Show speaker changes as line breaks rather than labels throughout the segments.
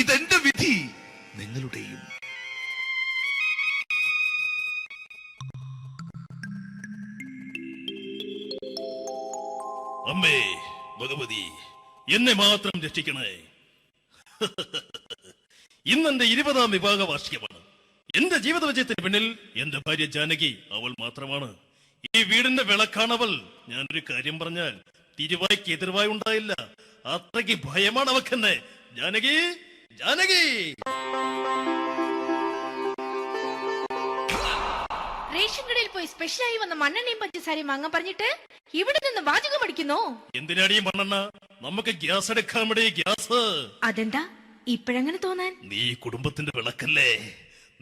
ഇതെന്റെ വിധി, നിങ്ങളുടെയും.
അമ്മേ ഭഗവതി, എന്നെ മാത്രം രക്ഷിക്കണേ. ഇന്നെന്റെ 20ാം വിവാഹ വാർഷികമാണ്. എന്റെ ജീവിത വിജയത്തിന് പിന്നിൽ എന്റെ ഭാര്യ ജാനകി അവൾ മാത്രമാണ്. ഈ വീടിന്റെ വിളക്കാണവൾ. ഞാനൊരു കാര്യം പറഞ്ഞാൽ തിരുവായ്ക്ക് എതിർവായി ഉണ്ടായില്ല. അത്രയ്ക്ക് ഭയമാണ് അവക്കെന്നെ. ജാനകി, ജാനകി.
റേഷൻ കടയിൽ പോയി സ്പെഷ്യലായി വന്ന മണ്ണെണ്ണയും പഞ്ചസാരയും വാങ്ങാൻ പറഞ്ഞിട്ട് ഇവിടെ നിന്ന് വാചകം അടിക്കുന്നോ?
എന്തിനാടി മണ്ണെണ്ണ? നമുക്ക് ഗ്യാസ് എടുക്കാൻ വേണ്ടി ഗ്യാസ്.
അതെന്താ ഇപ്പോഴങ്ങനെ തോന്നാൻ?
നീ കുടുംബത്തിന്റെ വിളക്കല്ലേ.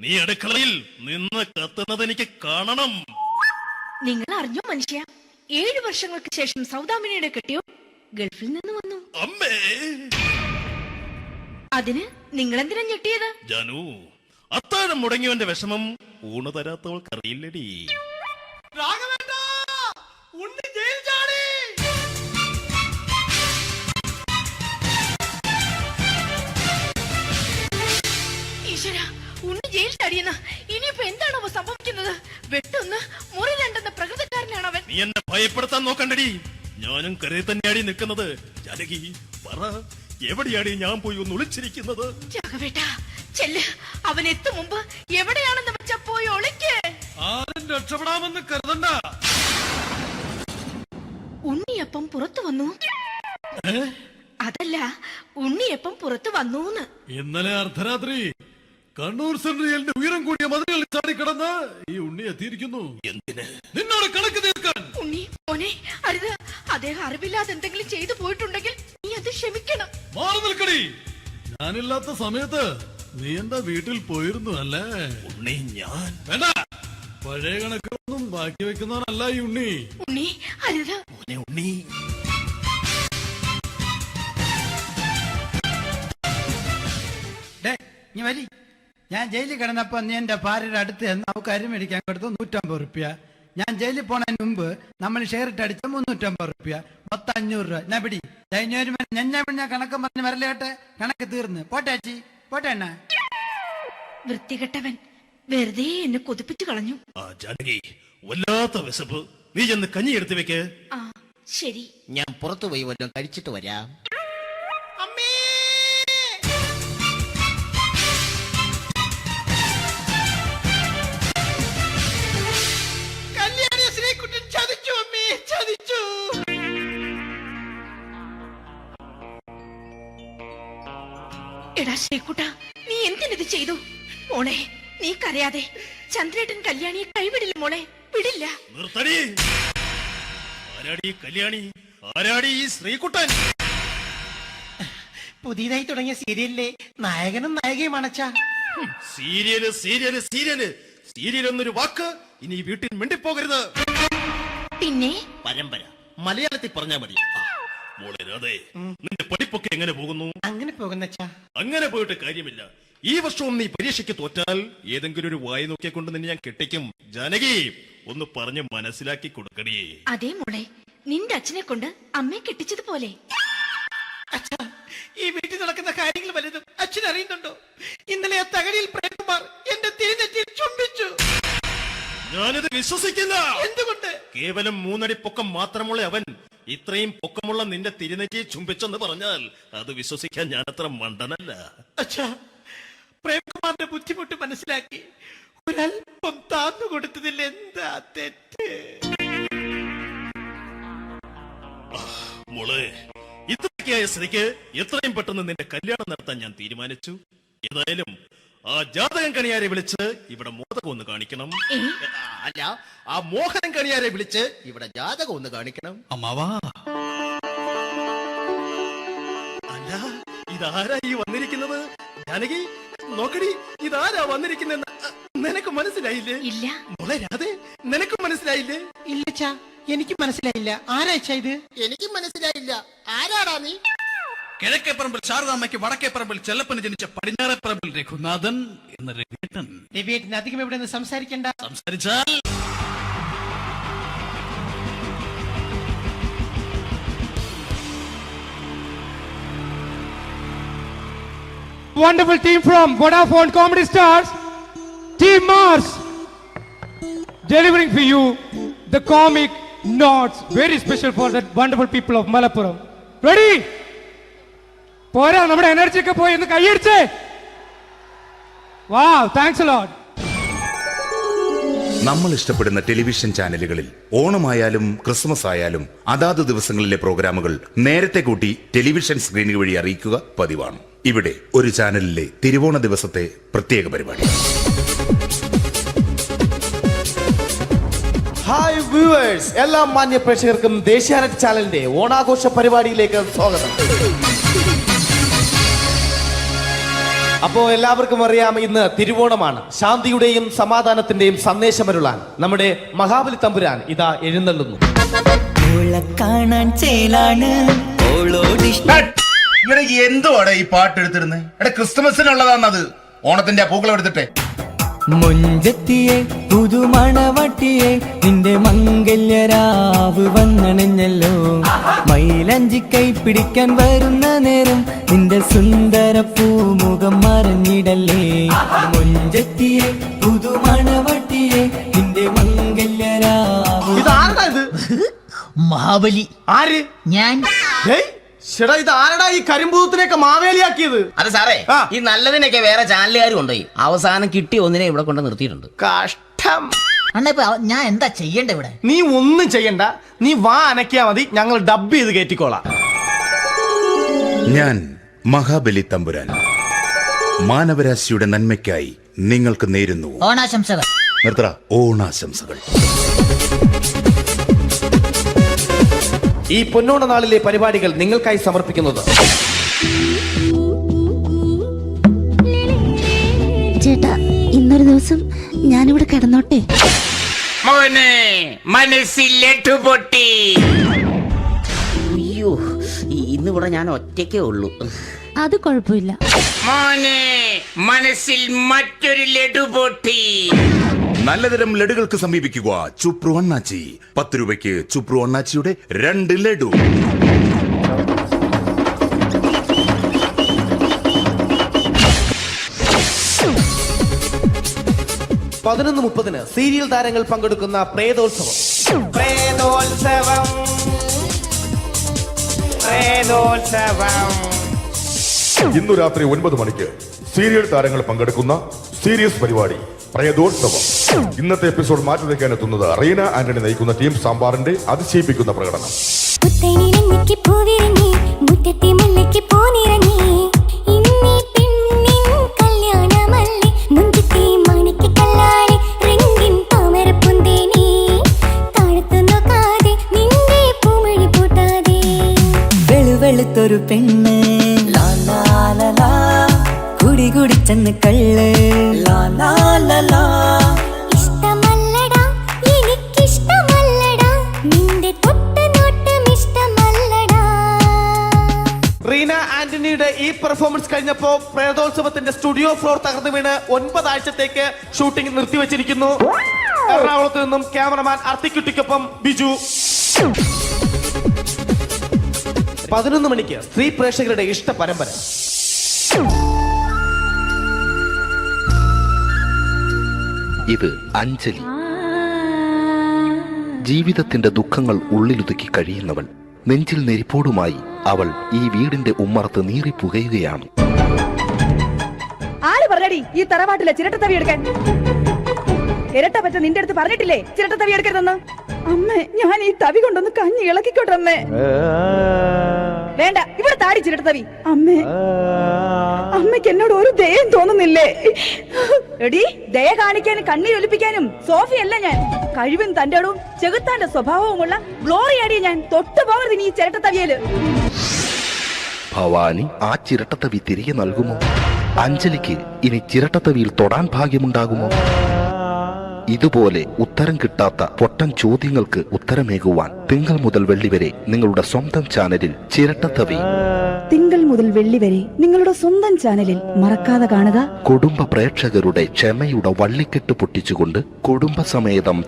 നീ അടുക്കളയിൽ നിന്ന് കത്തുന്നത് എനിക്ക് കാണണം.
നിങ്ങൾ അറിഞ്ഞോ മനുഷ്യ, 7 വർഷങ്ങൾക്ക് ശേഷം സൗദാമിനിയുടെ കെട്ടിയോ ഗൾഫിൽ നിന്ന് വന്നു.
അമ്മേ,
അതിന് നിങ്ങൾ എന്തിനാ ഞെട്ടിയത്?
ജാനു, അത്താഴം മുടങ്ങിയവന്റെ വിഷമം ഊണ് തരാത്തവൾക്കറിയില്ലടി.
ഈശ്വര, ഉണ്ണി ജയിൽ ചാടിയെന്ന്. ഇനിയിപ്പോ എന്താണോ സംഭവിക്കുന്നത്? വെട്ടൊന്ന് മുറി രണ്ടെന്ന പ്രകൃതക്കാരനാണ് അവൻ.
നീ എന്നെ ഭയപ്പെടുത്താൻ നോക്കണ്ടടി. ഞാനും കരയിൽ തന്നെയാടി നിൽക്കുന്നത്. ജാനകി, പറ, എവിടെയാടി ഞാൻ പോയി ഒന്ന് ഒളിച്ചിരിക്കുന്നത്?
രാഘവേട്ട, ചെല്ല്. അവൻ എത്തും മുമ്പ് എവിടെയാണെന്ന് വെച്ചാ പോയി ഒളിക്ക്.
ആരും രക്ഷപ്പെടാമെന്ന് കരുതണ്ട.
ഉണ്ണിയപ്പം പുറത്തു വന്നു. അതല്ല, ഉണ്ണിയപ്പം പുറത്തു വന്നൂന്ന്.
ഇന്നലെ അർദ്ധരാത്രി കണ്ണൂർ സെൻട്രലിന്റെ ഉയരം കൂടിയ മതിലുകളിൽ ചാടിക്കിടന്ന് ഈ ഉണ്ണി എത്തിയിരിക്കുന്നു.
എന്തിന്?
നിന്നോട് കണക്ക് തീർക്കാൻ.
ഉണ്ണി മോനെ, അരുത്. അദ്ദേഹം അറിവില്ലാതെ എന്തെങ്കിലും ചെയ്തു പോയിട്ടുണ്ടെങ്കിൽ നീ അത് ക്ഷമിക്കണം.
മാറി നിൽക്കടി. ഞാനില്ലാത്ത സമയത്ത് നീ എന്റെ വീട്ടിൽ പോയിരുന്നു അല്ലേ?
ഉണ്ണി, ഞാൻ
വേണ്ട. പഴയ കണക്കൊന്നും ബാക്കി വെക്കുന്നവനല്ല ഈ ഉണ്ണി.
ഉണ്ണി, അരുത്.
മോനെ ഉണ്ണി.
ഞാൻ ജയിലിൽ കിടന്നപ്പോ നീ എന്റെ ഭാര്യയുടെ അടുത്ത് നമുക്ക് അരി മേടിക്കാൻ കൊടുത്തു 150 റുപ്യ. ഞാൻ ജയിലിൽ പോണതിന് മുമ്പ് നമ്മൾ ഷെയർ ഇട്ട് അടിച്ച 350 റുപ്യ, മൊത്തം 500 രൂപ. ഞാൻ പിടി ഞാൻ കണക്കം പറഞ്ഞ് വരലേട്ടെ. കണക്ക് തീർന്ന് പോട്ടെ ചേച്ചി, പോട്ടെ അണ്ണ.
വൃത്തികെട്ടവൻ വെറുതെ എന്നെ കൊതിപ്പിച്ചു കളഞ്ഞു.
ആ ജാനകി, വല്ലാത്ത വിശപ്പ്. നീ ചെന്ന് കഞ്ഞി എടുത്തു വെക്ക്.
ആ ശരി.
ഞാൻ പുറത്തു പോയി വല്ലതും കഴിച്ചിട്ട് വരാം.
എടാ ശ്രീകുട്ട, നീ എന്തിനിത് ചെയ്തു? മോളെ, നീ കരയാതെ. ചന്ദ്രേട്ടൻ കല്യാണിയെ കൈവിടില്ല മോളെ, വിടില്ല.
നിർത്തടി. ആരാടി കല്യാണി? ആരാടി ഈ ശ്രീകുട്ടൻ?
പുതിയതായി തുടങ്ങിയ സീരിയലിലെ നായകനും നായികയും അണച്ചാ.
സീരിയല് സീരിയല് സീരിയല് സീരിയൽ എന്നൊരു വാക്ക് ഇനി വീട്ടിൽ മിണ്ടിപ്പോകരുത്.
പിന്നെ
പരമ്പര മലയാളത്തിൽ പറഞ്ഞാ മതി. മോളെ രാധേ, നിന്റെ പഠിപ്പൊക്കെ എങ്ങനെ പോകുന്നു?
അങ്ങനെ പോകുന്നച്ചാ.
അങ്ങനെ പോയിട്ട് കാര്യമില്ല. ഈ വർഷവും നീ പരീക്ഷയ്ക്ക് തോറ്റാൽ ഏതെങ്കിലും ഒരു വായി നോക്കിക്കൊണ്ട് നിന്നെ ഞാൻ കെട്ടിക്കും. ജാനകി, ഒന്ന് പറഞ്ഞ് മനസ്സിലാക്കി കൊടുക്കണേ.
അതേ മോളെ, നിന്റെ അച്ഛനെ കൊണ്ട് അമ്മയെ കെട്ടിച്ചതുപോലെ.
ഈ വീട്ടിൽ നടക്കുന്ന കാര്യങ്ങൾ വലുതും അച്ഛൻ അറിയുന്നുണ്ടോ? ഇന്നലെ ആ തകഴിയിൽ പ്രേംകുമാർ എന്റെ തിരുനെറ്റിയിൽ ചുംബിച്ചു.
ഞാനിത് വിശ്വസിക്കില്ല.
എന്തുകൊണ്ട്?
കേവലം 3 അടി പൊക്കം മാത്രമുള്ള അവൻ ഇത്രയും പൊക്കമുള്ള നിന്റെ തിരുനെറ്റിയെ ചുംബിച്ചെന്ന് പറഞ്ഞാൽ അത് വിശ്വസിക്കാൻ ഞാൻ അത്ര മണ്ടനല്ല.
അച്ഛാ, പ്രേംകുമാറിന്റെ ബുദ്ധിമുട്ട് മനസ്സിലാക്കി ഒരല്പം താന്നു കൊടുത്തതിൽ എന്താ തെറ്റ്?
മോളെ, ഇത്രയ്ക്കായ സ്ഥിതിക്ക് എത്രയും പെട്ടെന്ന് നിന്റെ കല്യാണം നടത്താൻ ഞാൻ തീരുമാനിച്ചു. ഏതായാലും ആ ജാതകം കണിയാരെ വിളിച്ച് ഇവിടെ മോദകം ഒന്ന് കാണിക്കണം.
അല്ല, ആ മോഹനം കണിയാരെ വിളിച്ച് ഇവിടെ ജാതകം ഒന്ന് കാണിക്കണം.
അമ്മാവാ,
അല്ല, ഇതാരാ ഈ വന്നിരിക്കുന്നത്? ജാനകി, നോക്കടി, ഇതാരാ വന്നിരിക്കുന്നെന്ന് നിനക്ക് മനസ്സിലായില്ലേ?
ഇല്ല
മോളെ രാധേ, നിനക്ക് മനസ്സിലായില്ലേ?
ഇല്ലച്ചാ, എനിക്ക് മനസ്സിലായില്ല. ആരാച്ചാ ഇത്? എനിക്കും മനസ്സിലായില്ല. ആരാടാ നീ?
കിഴക്കേപ്പറമ്പിൽ ശാരദാമ്മയ്ക്ക് വടക്കേപ്പറമ്പിൽ ചെല്ലപ്പന് ജനിച്ച പടിഞ്ഞാറേപ്പറമ്പിൽ രഘുനാഥൻ എന്ന രവിയേട്ടൻ.
രവിയേട്ടൻ അധികം ഇവിടെ നിന്ന് സംസാരിക്കണ്ട.
സംസാരിച്ചാൽ
wonderful team from Vodafone Comedy Stars, Team Mars, delivering for you the comic notes, very special for the wonderful people of Malappuram. Ready? പോരാ, നമ്മുടെ എനർജി ഒക്കെ പോയി ഒന്ന് കൈയടിച്ചേ. Wow, thanks a lot.
നമ്മൾ ഇഷ്ടപ്പെടുന്ന ടെലിവിഷൻ ചാനലുകളിൽ ഓണമായാലും ക്രിസ്മസ് ആയാലും അതാത് ദിവസങ്ങളിലെ പ്രോഗ്രാമുകൾ നേരത്തെ കൂട്ടി ടെലിവിഷൻ സ്ക്രീനുകൾ വഴി അറിയിക്കുക പതിവാണ്. ഇവിടെ ഒരു ചാനലിലെ തിരുവോണ ദിവസത്തെ പ്രത്യേക പരിപാടി.
ഹായ് വ്യൂവേഴ്സ്, എല്ലാ മാന്യ പ്രേക്ഷകർക്കും ദേശീയാനെറ്റ് ചാനലിന്റെ ഓണാഘോഷ പരിപാടിയിലേക്ക് സ്വാഗതം. അപ്പോ എല്ലാവർക്കും അറിയാം, ഇന്ന് തിരുവോണമാണ്. ശാന്തിയുടെയും സമാധാനത്തിന്റെയും സന്ദേശമരുളാൻ നമ്മുടെ മഹാബലി തമ്പുരാൻ ഇതാ എഴുന്നള്ളുന്നു.
എന്തുവാടെ ഈ പാട്ട് എടുത്തിരുന്നത്? എടാ, ക്രിസ്മസിനുള്ളതാണത്. ഓണത്തിന്റെ പൂക്കളം എടുത്തിട്ടെ.
മുഞ്ചത്തിയെ പുതുമണവട്ടിയെ നിന്റെ മംഗല്യരാവ് വന്നണഞ്ഞല്ലോ. മൈലഞ്ചി കൈ പിടിക്കാൻ വരുന്ന നേരം നിന്റെ സുന്ദര പൂമുഖം മറഞ്ഞിടല്ലേ. മുഞ്ചത്തിയെ പുതുമണവട്ടിയെ നിന്റെ മംഗല്യരാവ്.
ഇതാരടാ?
മഹാബലി.
ആര്?
ഞാൻ.
ചേട്ടാ, ഇത് ആരടാ ഈ കരിമ്പൂത്തിനെയൊക്കെ മാവേലിയാക്കിയത്?
അത് സാറേ, ഈ നല്ലതിനൊക്കെ വേറെ ചാനലുകാർ കൊണ്ടുപോയി അവസാനം കിട്ടി ഒന്നിനെ ഇവിടെ കൊണ്ട് നിർത്തിയിട്ടുണ്ട്.
കഷ്ടം.
അണ്ണ ഇപ്പൊ ഞാൻ എന്താ ചെയ്യണ്ട ഇവിടെ?
നീ ഒന്നും ചെയ്യണ്ട, നീ വാ അനക്കിയാ മതി, ഞങ്ങൾ ഡബ് ചെയ്ത് കയറ്റിക്കോളാം.
ഞാൻ മഹാബലി തമ്പുരാൻ മാനവരാശിയുടെ നന്മയ്ക്കായി നിങ്ങൾക്ക് നേരുന്നു
ഓണാശംസകൾ.
നിർത്തറ. ഓണാശംസകൾ.
ഈ പൊന്നോണ നാളിലെ പരിപാടികൾ നിങ്ങൾക്കായി സമർപ്പിക്കുന്നത്
ചേട്ടാ, ഇന്നൊരു ദിവസം ഞാനിവിടെ കിടന്നോട്ടെ.
മോനെ മനസ്സിലേറ്റു പൊട്ടി. അയ്യോ, ഇന്നിവിടെ ഞാൻ ഒറ്റയ്ക്കേ ഉള്ളൂ.
അത് കുഴപ്പമില്ല.
മോനെ മനസ്സിൽ മറ്റൊരു ലഡു പൊട്ടി.
നല്ലതരം ലഡുകൾക്ക് സമീപിക്കുക ചുപ്രു അണ്ണാച്ചി. 10 രൂപയ്ക്ക് ചുപ്രു അണ്ണാച്ചിയുടെ 2 ലഡു.
പതിനൊന്ന് 30 സീരിയൽ താരങ്ങൾ പങ്കെടുക്കുന്ന പ്രേതോത്സവം.
ഇന്നു രാത്രി 9 മണിക്ക് സീരിയൽ താരങ്ങൾ പങ്കെടുക്കുന്ന സീരിയസ് പരിപാടി പ്രേതോത്സവം. ഇന്നത്തെ എപ്പിസോഡ് മാറ്റി വയ്ക്കാൻ എത്തുന്നത് റീന ആന്റണി നയിക്കുന്ന ടീം സാമ്പാറിന്റെ അതിശയിപ്പിക്കുന്ന പ്രകടനം.
വെളുത്തൊരു പെണ്ണ് കുടി കുടിച്ചെന്ന് കള്ള്.
ഇഷ്ടമല്ലടാ, എനിക്കിഷ്ടമല്ലടാ, നിന്റെ തൊട്ടുനോട്ടം ഇഷ്ടമല്ലടാ.
റീന ആന്റണിയുടെ ഈ പെർഫോമൻസ് കഴിഞ്ഞപ്പോ പ്രേതോത്സവത്തിന്റെ സ്റ്റുഡിയോ ഫ്ലോർ തകർന്നു വീണ് 9 ആഴ്ചത്തേക്ക് ഷൂട്ടിംഗ് നിർത്തിവെച്ചിരിക്കുന്നു. എറണാകുളത്ത് നിന്നും ക്യാമറമാൻ അർത്തിക്കുട്ടിക്കൊപ്പം ബിജു. 11 മണിക്ക് സ്ത്രീ പ്രേക്ഷകരുടെ ഇഷ്ട പരമ്പര.
ഇത് അഞ്ജലി. ജീവിതത്തിന്റെ ദുഃഖങ്ങൾ ഉള്ളിലൊതുക്കി കഴിയുന്നവൾ. നെഞ്ചിൽ നെരിപ്പോടുമായി അവൾ ഈ വീടിന്റെ ഉമ്മറത്ത് നീറിപ്പുകയുകയാണ്.
ആര് പറഞ്ഞടി ഈ തറവാട്ടിലെ ചിരട്ടത്തവി എടുക്കാൻ? ഇരട്ട പറ്റ നിന്റെ അടുത്ത് പറഞ്ഞിട്ടില്ലേ ചിരട്ടത്തവി എടുക്കരുതെന്ന്? അമ്മേ, ഞാൻ ഈ തവി കൊണ്ടൊന്ന് കഞ്ഞി ഇളക്കിക്കോട്ടെ അമ്മേ. വേണ്ട, ഇവിടെ താടി ചിരട്ടത്തവി. അമ്മേ, അമ്മയ്ക്ക് എന്നോട് ഒരു ദയം തോന്നുന്നില്ലേ? എടി, ദയ കാണിക്കാനും കണ്ണീരൊലിപ്പിക്കാനും സോഫിയല്ല ഞാൻ. കഴിവും തന്റെ ഇടവും ചെകുത്താന്റെ സ്വഭാവവുമുള്ള ഗ്ലോറിയാടിയ ഞാൻ. തൊട്ടു പോകരുത് നീ ചിരട്ടത്തവിയല്.
ഭവാനി ആ ചിരട്ടത്തവി തിരികെ നൽകുമോ? അഞ്ജലിക്ക് ഇനി ചിരട്ടത്തവിയിൽ തൊടാൻ ഭാഗ്യമുണ്ടാകുമോ? ഇതുപോലെ ഉത്തരം കിട്ടാത്ത പൊട്ടൻ ചോദ്യങ്ങൾക്ക് ഉത്തരമേകുവാൻ തിങ്കൾ മുതൽ വെള്ളി വരെ നിങ്ങളുടെ സ്വന്തം ചാനലിൽ ചിരട്ടത്തവി.
തിങ്കൾ മുതൽ വെള്ളി വരെ നിങ്ങളുടെ സ്വന്തം ചാനലിൽ മറക്കാതെ കാണുക.
കുടുംബ പ്രേക്ഷകരുടെ ക്ഷമയുടെ വള്ളിക്കെട്ട് പൊട്ടിച്ചുകൊണ്ട് കുടുംബസമേതം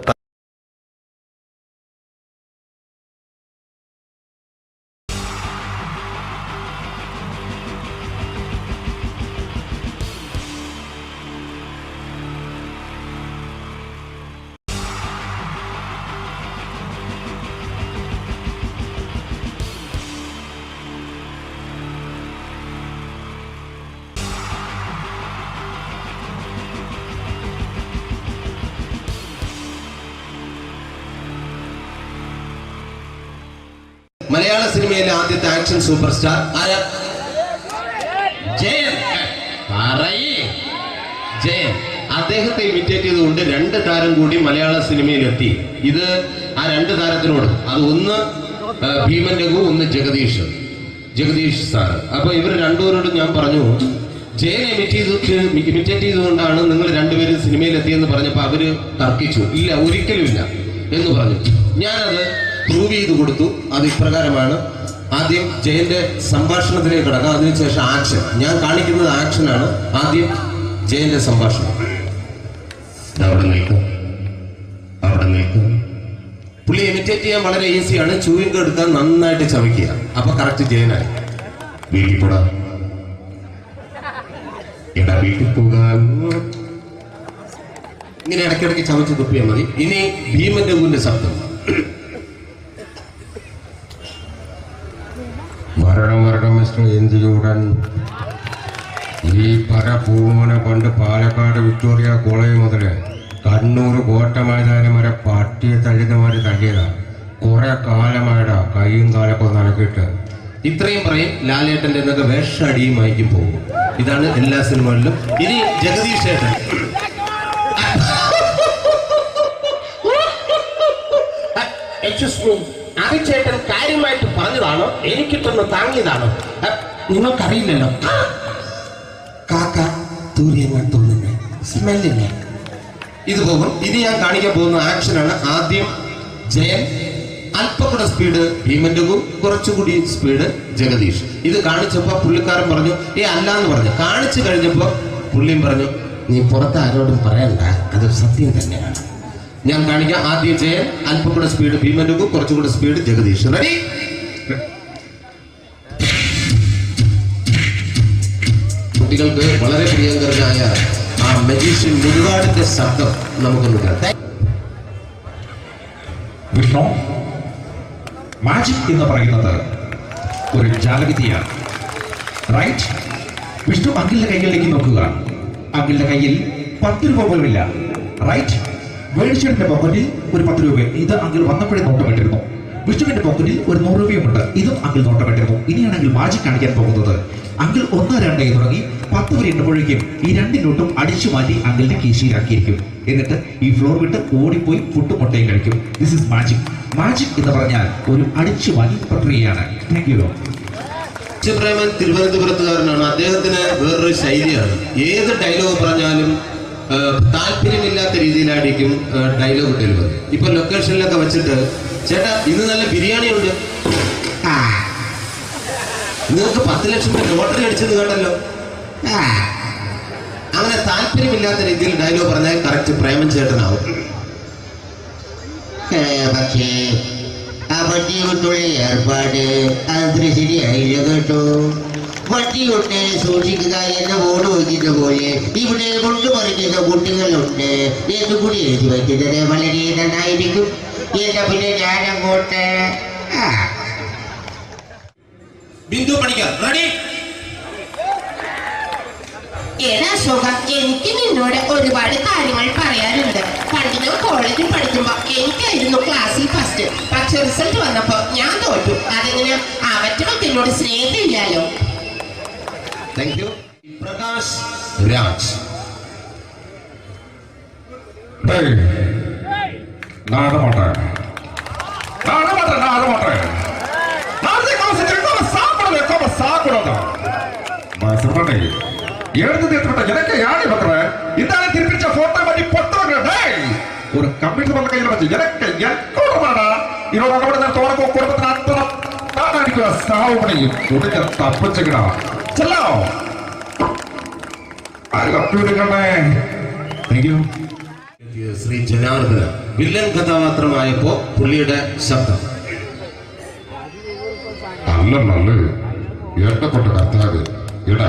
മലയാള സിനിമയിലെ ആദ്യത്തെ ആക്ഷൻ സൂപ്പർ സ്റ്റാർ ആരാ? ജയൻ. ജയൻ. അദ്ദേഹത്തെ ഇമിറ്റേറ്റ് ചെയ്തുകൊണ്ട് 2 താരം കൂടി മലയാള സിനിമയിലെത്തി. ഇത് ആ 2 താരത്തിനോട്, അത് ഒന്ന് ഭീമൻ രഘു, ഒന്ന് ജഗദീഷ് സാർ. അപ്പൊ ഇവർ രണ്ടുപേരോടും ഞാൻ പറഞ്ഞു, ജയൻ ഇമിറ്റേറ്റ് ചെയ്തുകൊണ്ടാണ് നിങ്ങൾ രണ്ടുപേരും സിനിമയിലെത്തിയെന്ന് പറഞ്ഞപ്പോൾ അവര് തർക്കിച്ചു. ഇല്ല, ഒരിക്കലും ഇല്ല എന്ന് പറഞ്ഞു. ഞാനത് പ്രൂവ് ചെയ്ത് കൊടുത്തു. അത് ഇപ്രകാരമാണ്. ആദ്യം ജയന്റെ സംഭാഷണത്തിലേക്ക് കിടക്കാം, അതിനുശേഷം ആക്ഷൻ. ഞാൻ കാണിക്കുന്നത് ആക്ഷനാണ്. ആദ്യം ജയന്റെ സംഭാഷണം. അവിടെ നിൽക്കും. പുള്ളി ഇമിറ്റേറ്റ് ചെയ്യാൻ വളരെ ഈസിയാണ്. ചൂയിങ് എടുക്കാൻ നന്നായിട്ട് ചവയ്ക്കുക. അപ്പൊ കറക്റ്റ് ജയനായി. വീട്ടിൽ പോടാ, എടാ വീട്ടിൽ പോകാൻ. ഇങ്ങനെ ഇടയ്ക്കിടയ്ക്ക് ചവച്ച് തുപ്പിയാൽ മതി. ഇനി ഭീമൻ രഘുവിന്റെ ശബ്ദം.
വരണം മിസ്റ്റർ എന്തിലൂടൻ. ഈ പരപൂമന പണ്ട് പാലക്കാട് വിക്ടോറിയ കോളേജ് മുതല് കണ്ണൂർ കോട്ട മൈതാനം വരെ പട്ടിയെ തള്ളുന്നമാര് തള്ളിയതാ. കുറെ കാലമായടാ കൈയും കാലൊക്കെ നടക്കിയിട്ട്.
ഇത്രയും പറയും. ലാലേട്ടന്റെ എന്നൊക്കെ വേഷടിയുമായിരിക്കും പോകും. ഇതാണ് എല്ലാ സിനിമകളിലും. ഇനി ജഗദീഷ് ചേട്ടൻ. ചേട്ടൻ കാര്യമായിട്ട് പറഞ്ഞതാണോ എനിക്കിട്ടൊന്ന് താങ്ങിയതാണോ? നിങ്ങൾക്കറിയില്ലല്ലോ. കാക്ക തൂരിയെന്ന് തോന്നുന്നു, സ്മെല്ലിനെ. ഇത് പോകും. ഇനി ഞാൻ കാണിക്കാൻ പോകുന്ന ആക്ഷനാണ്. ആദ്യം ജയൻ, അല്പക്കൂടെ സ്പീഡ് ഭീമൻ രഘു, കുറച്ചുകൂടി സ്പീഡ് ജഗദീഷ്. ഇത് കാണിച്ചപ്പോ പുള്ളിക്കാരൻ പറഞ്ഞു അല്ലാന്ന് പറഞ്ഞു. കാണിച്ചു കഴിഞ്ഞപ്പോ പുള്ളിയും പറഞ്ഞു, നീ പുറത്ത് ആരോടും പറയണ്ട, അത് സത്യം തന്നെയാണ്. ഞാൻ കാണിക്കാം. ആദ്യം ജയൻ, അല്പക്കൂടെ സ്പീഡ് ഭീമൻ രഘു, കുറച്ചുകൂടെ സ്പീഡ് ജഗദീഷ്. റെഡി? കുട്ടികൾക്ക് വളരെ പ്രിയങ്കരനായ ആ മജീഷ്യൻ മുരുകാടിന്റെ ശബ്ദം നമുക്കൊന്ന് കേൾക്കാം.
വിഷ്ണു, മാജിക് എന്ന് പറയുന്നത് ഒരു ജാലവിദ്യയാണ്. റൈറ്റ്? വിഷ്ണു അങ്കിളിന്റെ കൈകളിലേക്ക് നോക്കുക. അങ്കിളിന്റെ കയ്യിൽ 10 രൂപ പോലുമില്ല. റൈറ്റ്? വേണിച്ചേട്ടന്റെ പോക്കറ്റിൽ ഒരു 10 രൂപ. ഇത് അങ്കിൾ വന്നപ്പോഴേ നോട്ടമിട്ടിരുന്നു. വിഷ്ണുവിന്റെ പോക്കറ്റിൽ ഒരു 100 രൂപയുമുണ്ട്. ഇതും അങ്കിൾ നോട്ടമിട്ടിരുന്നു. ഇനിയാണെങ്കിൽ മാജിക് കാണിക്കാൻ പോകുന്നത്. അങ്കിൾ 1, 2 തുടങ്ങി 10 വരെ എണ്ണുമ്പോഴേക്കും ഈ 2 നോട്ടും അടിച്ചു മാറ്റി അങ്കിളിന്റെ കീശയിലാക്കിയിരിക്കും. എന്നിട്ട് ഈ ഫ്ലോർ വിട്ട് ഓടിപ്പോയി പുട്ടും മുട്ടയും കഴിക്കും. This is magic. മാജിക് എന്ന് പറഞ്ഞാൽ ഒരു അടിച്ചു മാറ്റി പ്രക്രിയയാണ്. Thank you.
പ്രേമൻ തിരുവനന്തപുരത്തുകാരനാണ്. അദ്ദേഹത്തിന് വേറൊരു ശൈലിയാണ്. ഏത് ഡയലോഗ് പറഞ്ഞാലും താല്പര്യമില്ലാത്ത രീതിയിലായിരിക്കും ഡയലോഗ് ഡെലിവറി. ഇപ്പൊ ലൊക്കേഷനിലൊക്കെ വെച്ചിട്ട്, ചേട്ടാ ഇന്ന് നല്ല ബിരിയാണി ഉണ്ട്, നിങ്ങൾക്ക് 10 ലക്ഷം രൂപ ലോട്ടറി അടിച്ചെന്ന് കേട്ടല്ലോ. അങ്ങനെ താല്പര്യമില്ലാത്ത രീതിയിൽ ഡയലോഗ് പറഞ്ഞാൽ കറക്റ്റ് പ്രേമൻ ചേട്ടനാവും. പക്ഷേ ആ വട്ടി കൊണ്ടുള്ള ഏർപ്പാട് അത്ര ശരിയായില്ല കേട്ടോ. വട്ടി കൊണ്ട് സൂക്ഷിക്കുക എന്ന ബോർഡ് വയ്ക്കുന്ന പോലെ ഇവിടെ കൊണ്ടുമറിക്കുന്ന കുട്ടികളുണ്ട് എന്ന് കൂടി എഴുതി വയ്ക്കുന്നത് വളരെ നന്നായിരിക്കും. എന്നാ പിന്നെ ഞാനങ്ങോട്ട് ബിന്ദു പണിക്കർ. റെഡി?
ഏതാ ശോഭ, എനിക്ക് നിന്നോട് ഒരുപാട് കാര്യങ്ങൾ പറയാനുണ്ട്. പണ്ട് ഞാൻ കോളേജിൽ പഠിക്കുമ്പോ എനിക്കായിരുന്നു ക്ലാസ്സിൽ ഫസ്റ്റ്. പക്ഷെ റിസൾട്ട് വന്നപ്പോ ഞാൻ തോറ്റു. അതെങ്ങനെ അവറ്റൊക്കെ എന്നോട് സ്നേഹമില്ലല്ലോ.
Thank you. പ്രകാശ് രാജ്.
ஒரு கம்ப்யூட்டர் பண்ண கையில வச்சு எனக்கு எக்கோடமாடா இதோட நான் தோறப்போ குடும்பத்துல அத்தனை நான் அடிக்கிற சாவு பண்ணி உடனே தப்பிச்சுக்கடா செல்லோ அது കമ്പ്യൂട്ടറിനെ. Thank you.
Shri Janardhana villain കഥാപാത്രമായപ്പോ പുള്ളിയുടെ ശബ്ദം.
നല്ല നല്ല ഏർപ്പെട്ട കർത്താവ് ഇടാ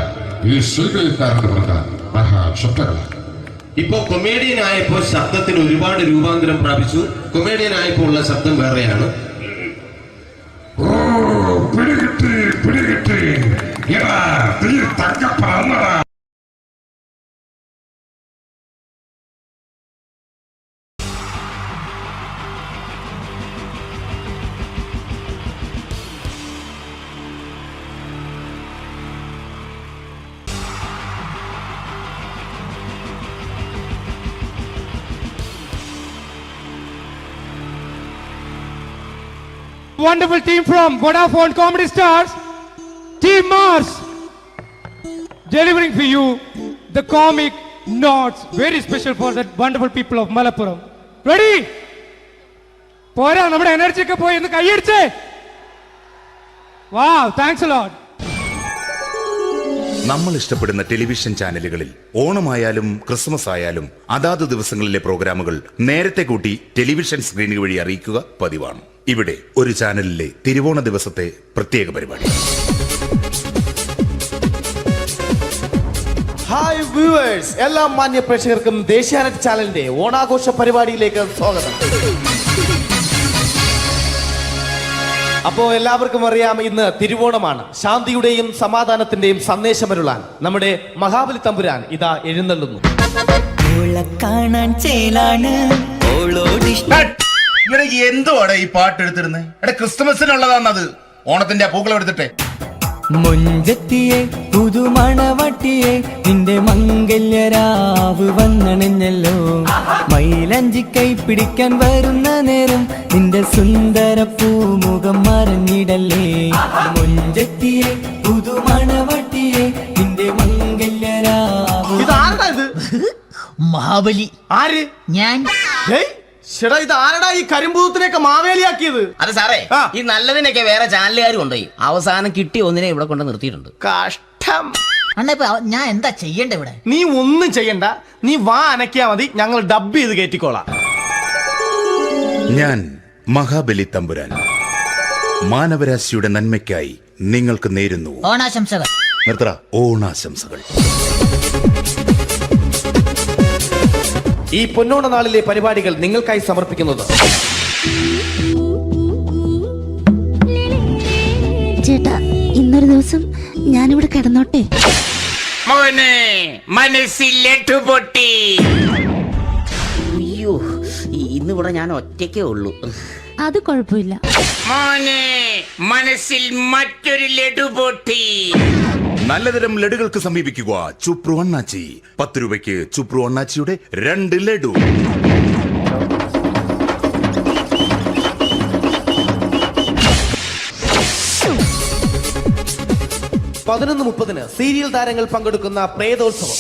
ഈ സ്വീകരിക്കാരുടെ പറഞ്ഞാൽ മഹാശബ്ദങ്ങളാണ്.
ഇപ്പൊ കൊമേഡിയൻ ആയപ്പോ ശബ്ദത്തിന് ഒരുപാട് രൂപാന്തരം പ്രാപിച്ചു. കൊമേഡിയൻ ആയപ്പോ ഉള്ള ശബ്ദം വേറെയാണ്.
ഓ പിടികിട്ടി എടാ തീ തങ്കപ്പറന്നടാ.
wonderful team from Vodafone Comedy Stars, Team Mars, delivering for you the comic notes, very special for the wonderful people of Malappuram. Ready? പോരാ, നമ്മുടെ എനർജി ഒക്കെ പോയി ഒന്ന് കൈയടിച്ചേ. Wow, thanks a lot.
നമ്മൾ ഇഷ്ടപ്പെടുന്ന ടെലിവിഷൻ ചാനലുകളിൽ ഓണമായാലും ക്രിസ്മസ് ആയാലും അതാത് ദിവസങ്ങളിലെ പ്രോഗ്രാമുകൾ നേരത്തെ കൂട്ടി ടെലിവിഷൻ സ്ക്രീനുകൾ വഴി അറിയിക്കുക പതിവാണ്. ഇവിടെ ഒരു ചാനലിലെ തിരുവോണ ദിവസത്തെ പ്രത്യേക പരിപാടി.
ഹായ് വ്യൂവേഴ്സ്, എല്ലാ മാന്യ പ്രേക്ഷകർക്കും ദേശീയാനെറ്റ് ചാനലിന്റെ ഓണാഘോഷ പരിപാടിയിലേക്ക് സ്വാഗതം. അപ്പോ എല്ലാവർക്കും അറിയാം, ഇന്ന് തിരുവോണമാണ്. ശാന്തിയുടെയും സമാധാനത്തിന്റെയും സന്ദേശമരുളാൻ നമ്മുടെ മഹാബലി തമ്പുരാൻ ഇതാ എഴുന്നള്ളുന്നു.
കാണാൻ ചേലാണ്
എന്തുവാടാ ഈ പാട്ട് എടുത്തിരുന്നത്? എടാ, ക്രിസ്തുമസിനുള്ളതാണത്. ഓണത്തിന്റെ പൂക്കളം എടുത്തിട്ടെ.
മുഞ്ചത്തിയെ പുതുമണവട്ടിയെ നിന്റെ മംഗല്യരാവ് വന്നണിഞ്ഞല്ലോ. മൈലഞ്ചി കൈ പിടിക്കാൻ വരുന്ന നേരം നിന്റെ സുന്ദര പൂമുഖം മറഞ്ഞിടല്ലേ. മുഞ്ചത്തിയെ പുതുമണവട്ടിയെ നിന്റെ മംഗല്യരാവ്.
മഹാബലി.
ആര്?
ഞാൻ.
ചേട്ടാ, ഇത് ആരടാ ഈ കരിമ്പൂത്തിനെയൊക്കെ മാവേലിയാക്കിയത്?
അത് സാറേ, ഈ നല്ലതിനൊക്കെ വേറെ ചാനലുകാർ കൊണ്ടുപോയി അവസാനം കിട്ടി ഒന്നിനെ ഇവിടെ കൊണ്ട് നിർത്തിയിട്ടുണ്ട്.
കഷ്ടം.
ഞാൻ എന്താ ചെയ്യണ്ട ഇവിടെ?
നീ ഒന്നും ചെയ്യണ്ട, നീ വാ അനക്കിയാ മതി, ഞങ്ങൾ ഡബ് ചെയ്ത് കയറ്റിക്കോളാം.
ഞാൻ മഹാബലി തമ്പുരാൻ മാനവരാശിയുടെ നന്മയ്ക്കായി നിങ്ങൾക്ക് നേരുന്നു
ഓണാശംസകൾ.
നിർത്തറ. ഓണാശംസകൾ.
ഈ പൊന്നോണ നാളിലെ പരിപാടികൾ നിങ്ങൾക്കായി സമർപ്പിക്കുന്നത്
ചേട്ടാ, ഇന്നൊരു ദിവസം ഞാനിവിടെ കിടന്നോട്ടെ.
മോനെ മനസ്സിലെട്ടു പൊട്ടി. അയ്യോ, ഇന്നിവിടെ ഞാൻ ഒറ്റയ്ക്കേ ഉള്ളൂ.
അത് കുഴപ്പമില്ല.
മോനെ മനസ്സിൽ മറ്റൊരു ലഡു പൊട്ടി.
നല്ലതരം ലഡുകൾക്ക് സമീപിക്കുക ചുപ്രു അണ്ണാച്ചി. 10 രൂപയ്ക്ക് ചുപ്രു അണ്ണാച്ചിയുടെ 2 ലഡു.
പതിനൊന്ന് 30 സീരിയൽ താരങ്ങൾ പങ്കെടുക്കുന്ന പ്രേതോത്സവം.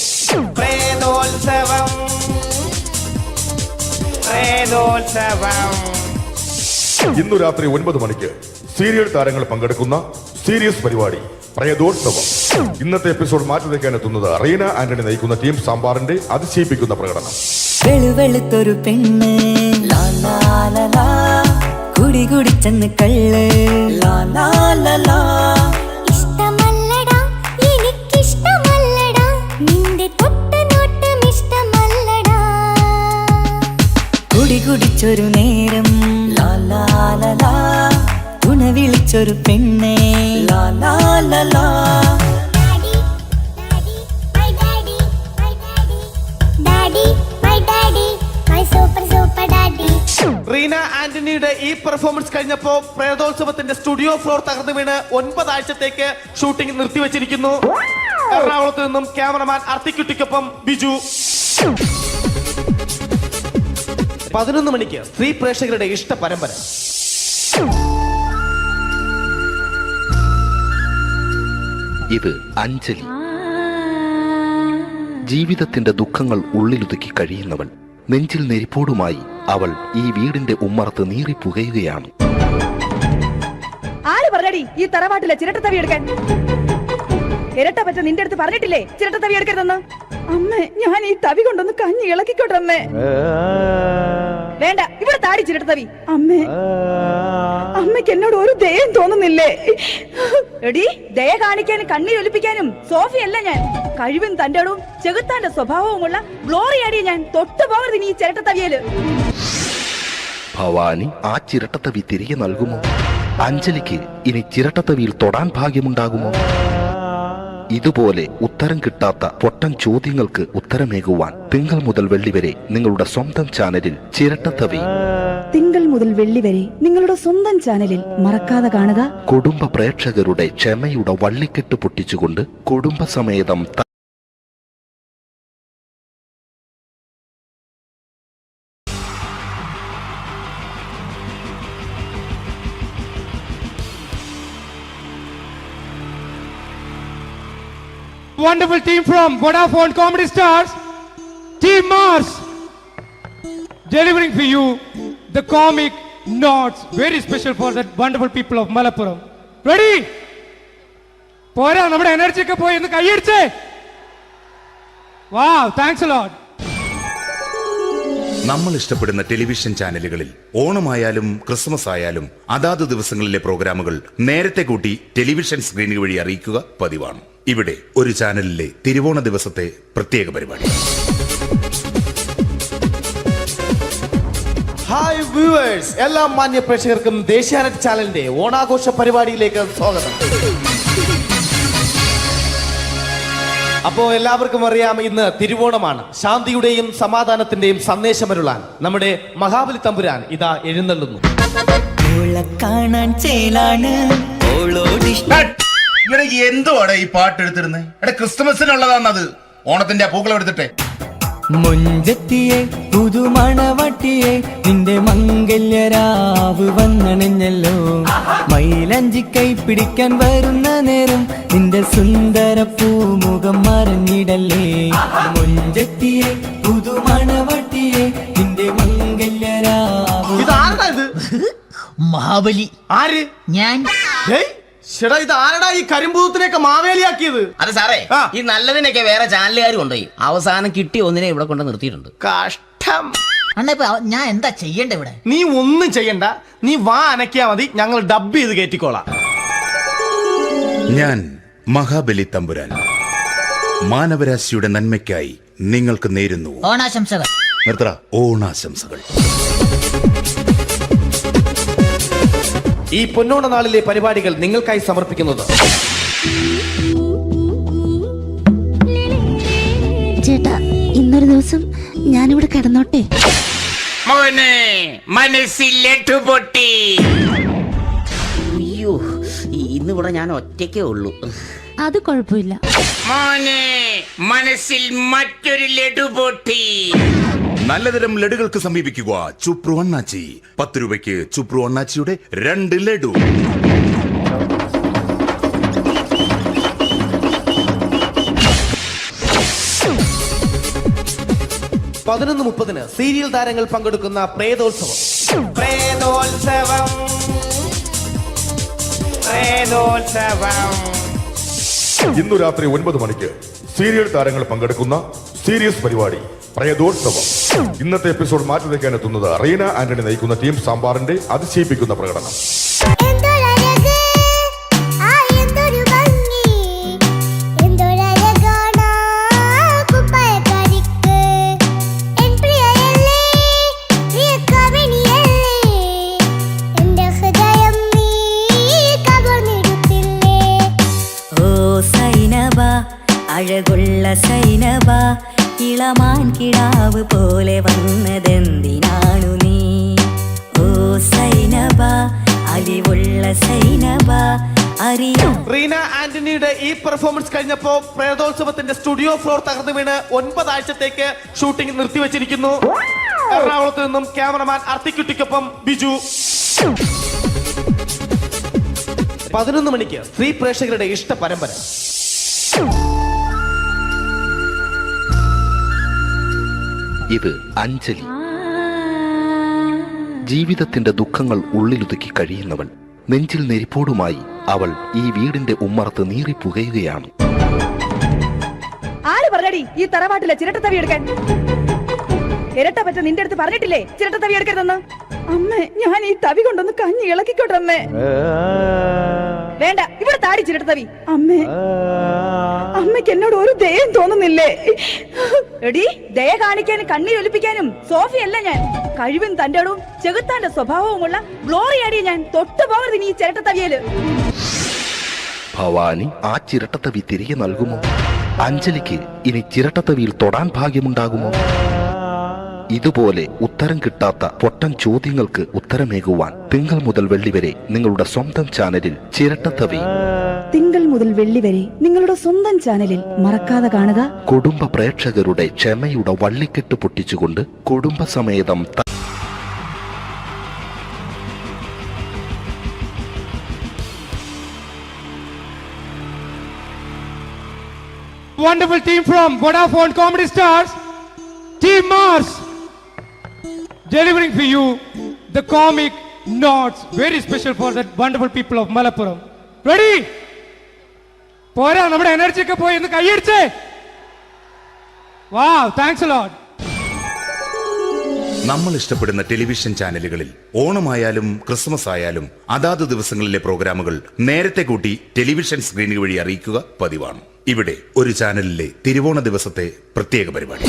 ഇന്നു രാത്രി 9 മണിക്ക് സീരിയൽ താരങ്ങൾ പങ്കെടുക്കുന്ന സീരിയസ് പരിപാടി പ്രേതോത്സവം. ഇന്നത്തെ എപ്പിസോഡ് മാറ്റി വയ്ക്കാൻ എത്തുന്നത് റീന ആന്റണി നയിക്കുന്ന ടീം സാമ്പാറിന്റെ അതിശയിപ്പിക്കുന്ന പ്രകടനം.
വെളുവെളുത്തൊരു പെണ്ണ് കുടി കുടിച്ചെന്ന് കള്ള്.
ഇഷ്ടമല്ലടാ, എനിക്കിഷ്ടമല്ലടാ, നിന്റെ തൊട്ടനോട്ടം ഇഷ്ടമല്ലടാ.
കുടി കുടിച്ചൊരു നേരം തുണ വിളിച്ചൊരു പെണ്ണെ.
റീന ആന്റണിയുടെ ഈ പെർഫോമൻസ് കഴിഞ്ഞപ്പോ പ്രേതോത്സവത്തിന്റെ സ്റ്റുഡിയോ ഫ്ലോർ തകർന്നു വീണ് 9 ആഴ്ചത്തേക്ക് ഷൂട്ടിംഗ് നിർത്തിവെച്ചിരിക്കുന്നു. എറണാകുളത്ത് നിന്നും ക്യാമറമാൻ അർത്തിക്കുട്ടിക്കൊപ്പം ബിജു. 11 മണിക്ക് സ്ത്രീ പ്രേക്ഷകരുടെ ഇഷ്ട പരമ്പര.
ഇത് അഞ്ജലി. ജീവിതത്തിന്റെ ദുഃഖങ്ങൾ ഉള്ളിലൊതുക്കി കഴിയുന്നവൾ. നെഞ്ചിൽ നെരിപ്പോടുമായി അവൾ ഈ വീടിന്റെ ഉമ്മറത്ത് നീറിപ്പുകയുകയാണ്.
ആര് പറഞ്ഞടി ഈ തറവാട്ടിലെ ചിരട്ടത്തവി എടുക്കാൻ? ഇരട്ട പറ്റ നിന്റെ അടുത്ത് പറഞ്ഞിട്ടില്ലേ ചിരട്ടത്തവി എടുക്കരുതെന്ന്? അമ്മേ, ഞാൻ ഈ തവി കൊണ്ടൊന്ന് കഞ്ഞി ഇളക്കിക്കോട്ടെ അമ്മേ. വേണ്ട, ഇവിടെ താടി ചിരട്ടത്തവി. അമ്മേ, അമ്മയ്ക്ക് എന്നോട് ഒരു ദയം തോന്നുന്നില്ലേ? എടി, ദയ കാണിക്കാനും കണ്ണീരൊലിപ്പിക്കാനും സോഫിയല്ല ഞാൻ. കഴിവും തന്റെ ഇടവും ചെകുത്താന്റെ സ്വഭാവവുമുള്ള ഗ്ലോറി ആടിയ ഞാൻ. തൊട്ടു പോകരുത് ഈ ചിരട്ടത്തവിയല്.
ഭവാനി ആ ചിരട്ടത്തവി തിരികെ നൽകുമോ? അഞ്ജലിക്ക് ഇനി ചിരട്ടത്തവിയിൽ തൊടാൻ ഭാഗ്യമുണ്ടാകുമോ? ഇതുപോലെ ഉത്തരം കിട്ടാത്ത പൊട്ടൻ ചോദ്യങ്ങൾക്ക് ഉത്തരമേകുവാൻ തിങ്കൾ മുതൽ വെള്ളി വരെ നിങ്ങളുടെ സ്വന്തം ചാനലിൽ ചിരട്ടത്തവി.
തിങ്കൾ മുതൽ വെള്ളി വരെ നിങ്ങളുടെ സ്വന്തം ചാനലിൽ മറക്കാതെ കാണുക.
കുടുംബ പ്രേക്ഷകരുടെ ക്ഷമയുടെ വള്ളിക്കെട്ട് പൊട്ടിച്ചുകൊണ്ട് കുടുംബസമേതം
wonderful team from Vodafone Comedy Stars, Team Mars, delivering for you the comic notes, very special for the wonderful people of Malappuram. Ready? പോരാ, നമ്മുടെ എനർജി ഒക്കെ പോയി ഒന്ന് കൈയടിച്ചേ. Wow, thanks a lot.
നമ്മൾ ഇഷ്ടപ്പെടുന്ന ടെലിവിഷൻ ചാനലുകളിൽ ഓണമായാലും ക്രിസ്മസ് ആയാലും അതാത് ദിവസങ്ങളിലെ പ്രോഗ്രാമുകൾ നേരത്തെ കൂട്ടി ടെലിവിഷൻ സ്ക്രീനുകൾ വഴി അറിയിക്കുക പതിവാണ്. ഇവിടെ ഒരു ചാനലിലെ തിരുവോണ ദിവസത്തെ പ്രത്യേക പരിപാടി.
ഹായ് വ്യൂവേഴ്സ്, എല്ലാ മാന്യ പ്രേക്ഷകർക്കും ദേശീയാനെറ്റ് ചാനലിന്റെ ഓണാഘോഷ പരിപാടിയിലേക്ക് സ്വാഗതം. അപ്പോ എല്ലാവർക്കും അറിയാം, ഇന്ന് തിരുവോണമാണ്. ശാന്തിയുടെയും സമാധാനത്തിന്റെയും സന്ദേശമരുളാൻ നമ്മുടെ മഹാബലി തമ്പുരാൻ ഇതാ എഴുന്നള്ളുന്നു.
കാണാൻ ചേലാണ്
എന്തുവാടാ ഈ പാട്ട് എടുത്തിരുന്നേ? എടാ, ക്രിസ്തുമസിനുള്ളതാണത്. ഓണത്തിന്റെ പൂക്കളം എടുത്തിട്ടെ.
മുഞ്ചത്തിയെ പുതുമണവട്ടിയെ നിന്റെ മംഗല്യരാവ് വന്നണിഞ്ഞല്ലോ. മൈലഞ്ചി കൈ പിടിക്കാൻ വരുന്ന നേരം നിന്റെ സുന്ദര പൂമുഖം മറഞ്ഞിടല്ലേ. മുഞ്ചത്തിയെ പുതുമണവട്ടിയെ നിന്റെ മംഗല്യരാവ്.
ഇതാരടാ ഇത്?
മഹാബലി.
ആര്?
ഞാൻ.
ചേട്ടാ, ഇത് ആരടാ ഈ കരിമ്പൂത്തിനെയൊക്കെ മാവേലിയാക്കിയത്?
അതെ സാറേ, ഈ നല്ലതിനൊക്കെ വേറെ ചാനലുകാർ കൊണ്ടുപോയി അവസാനം കിട്ടിയ ഒന്നിനെ ഇവിടെ കൊണ്ട് നിർത്തിയിട്ടുണ്ട്.
കഷ്ടം.
ഞാൻ എന്താ ചെയ്യണ്ട ഇവിടെ?
നീ ഒന്നും ചെയ്യണ്ട, നീ വാ അനക്കിയാ മതി, ഞങ്ങൾ ഡബ് ചെയ്ത് കയറ്റിക്കോളാം.
ഞാൻ മഹാബലി തമ്പുരാൻ മാനവരാശിയുടെ നന്മയ്ക്കായി നിങ്ങൾക്ക് നേരുന്നു
ഓണാശംസകൾ.
നിർത്തറ. ഓണാശംസകൾ.
ഈ പൊന്നോണ നാളിലെ പരിപാടികൾ നിങ്ങൾക്കായി സമർപ്പിക്കുന്നത്
ചേട്ടാ, ഇന്നൊരു ദിവസം ഞാനിവിടെ കിടന്നോട്ടെ.
മോനെ മനസ്സിലെട്ടു പൊട്ടി. അയ്യോ, ഇന്നിവിടെ ഞാൻ ഒറ്റയ്ക്കേ ഉള്ളൂ.
അത് കുഴപ്പമില്ല.
മോനെ മനസ്സിൽ മറ്റൊരു ലഡു പൊട്ടി.
നല്ലതരം ലഡുകൾക്ക് സമീപിക്കുക ചുപ്രു അണ്ണാച്ചി. 10 രൂപയ്ക്ക് ചുപ്രു അണ്ണാച്ചിയുടെ 2 ലഡു.
പതിനൊന്ന് 30 സീരിയൽ താരങ്ങൾ പങ്കെടുക്കുന്ന പ്രേതോത്സവം. പ്രേതോത്സവം, പ്രേതോത്സവം.
ഇന്നു രാത്രി 9 മണിക്ക് സീരിയൽ താരങ്ങൾ പങ്കെടുക്കുന്ന സീരിയസ് പരിപാടി പ്രേതോത്സവം. ഇന്നത്തെ എപ്പിസോഡ് മാറ്റി വയ്ക്കാൻ എത്തുന്നത് റീന ആന്റണി നയിക്കുന്ന ടീം സാമ്പാറിന്റെ അതിശയിപ്പിക്കുന്ന പ്രകടനം.
അഴകുള്ള സൈനബ, ഇളമാൻ കിടാവ് പോലെ വന്നതെന്തിനാണു നീ? ഓ സൈനബ, അലിവുള്ള സൈനബ, അറിയാം.
റീന ആന്റണിയുടെ ഈ പെർഫോമൻസ് കഴിഞ്ഞപ്പോ പ്രേതോത്സവത്തിന്റെ സ്റ്റുഡിയോ ഫ്ലോർ തകർന്നു വീണ് 9 ആഴ്ചത്തേക്ക് ഷൂട്ടിംഗ് നിർത്തിവെച്ചിരിക്കുന്നു. എറണാകുളത്ത് നിന്നും ക്യാമറമാൻ അർത്തിക്കുട്ടിക്കൊപ്പം ബിജു. 11 മണിക്ക് സ്ത്രീ പ്രേക്ഷകരുടെ ഇഷ്ട പരമ്പര.
ഇത് അഞ്ജലി. ജീവിതത്തിന്റെ ദുഃഖങ്ങൾ ഉള്ളിലൊതുക്കി കഴിയുന്നവൾ. നെഞ്ചിൽ നെരിപ്പോടുമായി അവൾ ഈ വീടിന്റെ ഉമ്മറത്ത് നീറിപ്പുകയുകയാണ്.
ആര് പറഞ്ഞടി ഈ തറവാട്ടിലെ ചിരട്ടത്തവി എടുക്കാൻ? ഇരട്ട പറ്റ നിന്റെ അടുത്ത് പറഞ്ഞിട്ടില്ലേ ചിരട്ടത്തവി എടുക്കരുതെന്ന്? അമ്മേ, ഞാൻ ഈ തവി കൊണ്ടൊന്ന് കഞ്ഞി ഇളക്കിക്കോട്ടെ അമ്മേ. വേണ്ട, ഇവിടെ താടി ചിരട്ടത്തവി. അമ്മേ, അമ്മയ്ക്ക് എന്നോട് ഒരു ദയം തോന്നുന്നില്ലേ? എടി, ദയ കാണിക്കാനും കണ്ണീരൊലിപ്പിക്കാനും സോഫിയല്ല ഞാൻ. കഴിവും തന്റെ ഇടവും ചെകുത്താന്റെ സ്വഭാവവുമുള്ള ഗ്ലോറി ആടിയ ഞാൻ. തൊട്ടു പോകരുത് ഇനി ഈ ചിരട്ടത്തവിയല്.
ഭവാനി ആ ചിരട്ടത്തവി തിരികെ നൽകുമോ? അഞ്ജലിക്ക് ഇനി ചിരട്ടത്തവിയിൽ തൊടാൻ ഭാഗ്യമുണ്ടാകുമോ? ഇതുപോലെ ഉത്തരം കിട്ടാത്ത പൊട്ടൻ ചോദ്യങ്ങൾക്ക് ഉത്തരമേകുവാൻ തിങ്കൾ മുതൽ വെള്ളി വരെ നിങ്ങളുടെ സ്വന്തം ചാനലിൽ ചിരട്ടത്തവി.
തിങ്കൾ മുതൽ വെള്ളി വരെ നിങ്ങളുടെ സ്വന്തം ചാനലിൽ മറക്കാതെ കാണുക.
കുടുംബ പ്രേക്ഷകരുടെ ക്ഷമയുടെ വള്ളിക്കെട്ട് പൊട്ടിച്ചുകൊണ്ട് കുടുംബസമേതം
wonderful team from Vodafone Comedy Stars, Team Mars, delivering for you the comic notes, very special for the wonderful people of Malappuram. Ready? പോരാ, നമ്മുടെ എനർജി ഒക്കെ പോയി ഒന്ന് കൈയടിച്ചേ. Wow, thanks a lot.
നമ്മൾ ഇഷ്ടപ്പെടുന്ന ടെലിവിഷൻ ചാനലുകളിൽ ഓണമായാലും ക്രിസ്മസ് ആയാലും അതാത് ദിവസങ്ങളിലെ പ്രോഗ്രാമുകൾ നേരത്തെ കൂട്ടി ടെലിവിഷൻ സ്ക്രീനുകൾ വഴി അറിയിക്കുക പതിവാണ്. ഇവിടെ ഒരു ചാനലിലെ തിരുവോണ ദിവസത്തെ പ്രത്യേക പരിപാടി.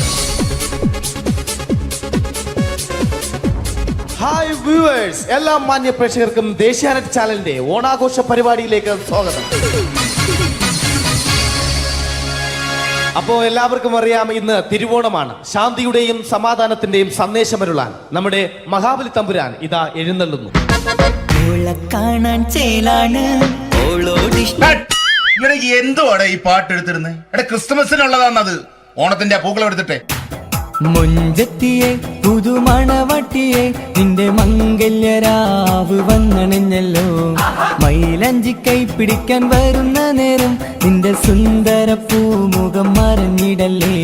ഹായ് വ്യൂവേഴ്സ്, എല്ലാ മാന്യ പ്രേക്ഷകർക്കും ദേശീയാനെറ്റ് ചാനലിന്റെ ഓണാഘോഷ പരിപാടിയിലേക്ക് സ്വാഗതം. അപ്പോ എല്ലാവർക്കും അറിയാം, ഇന്ന് തിരുവോണമാണ്. ശാന്തിയുടെയും സമാധാനത്തിന്റെയും സന്ദേശമരുളാൻ നമ്മുടെ മഹാബലി തമ്പുരാൻ ഇതാ എഴുന്നള്ളുന്നു.
എന്തുവാടാ ഈ പാട്ട് എടുത്തിരുന്നേ? എടാ, ക്രിസ്മസിനുള്ളതാണത്. ഓണത്തിന്റെ പൂക്കളം എടുത്തിട്ടെ.
മുഞ്ചത്തിയെ പുതുമണവട്ടിയെ നിന്റെ മംഗല്യരാവ് വന്നണഞ്ഞല്ലോ. മൈലഞ്ചി കൈ പിടിക്കാൻ വരുന്ന നേരം നിന്റെ സുന്ദര പൂമുഖം മറഞ്ഞിടല്ലേ.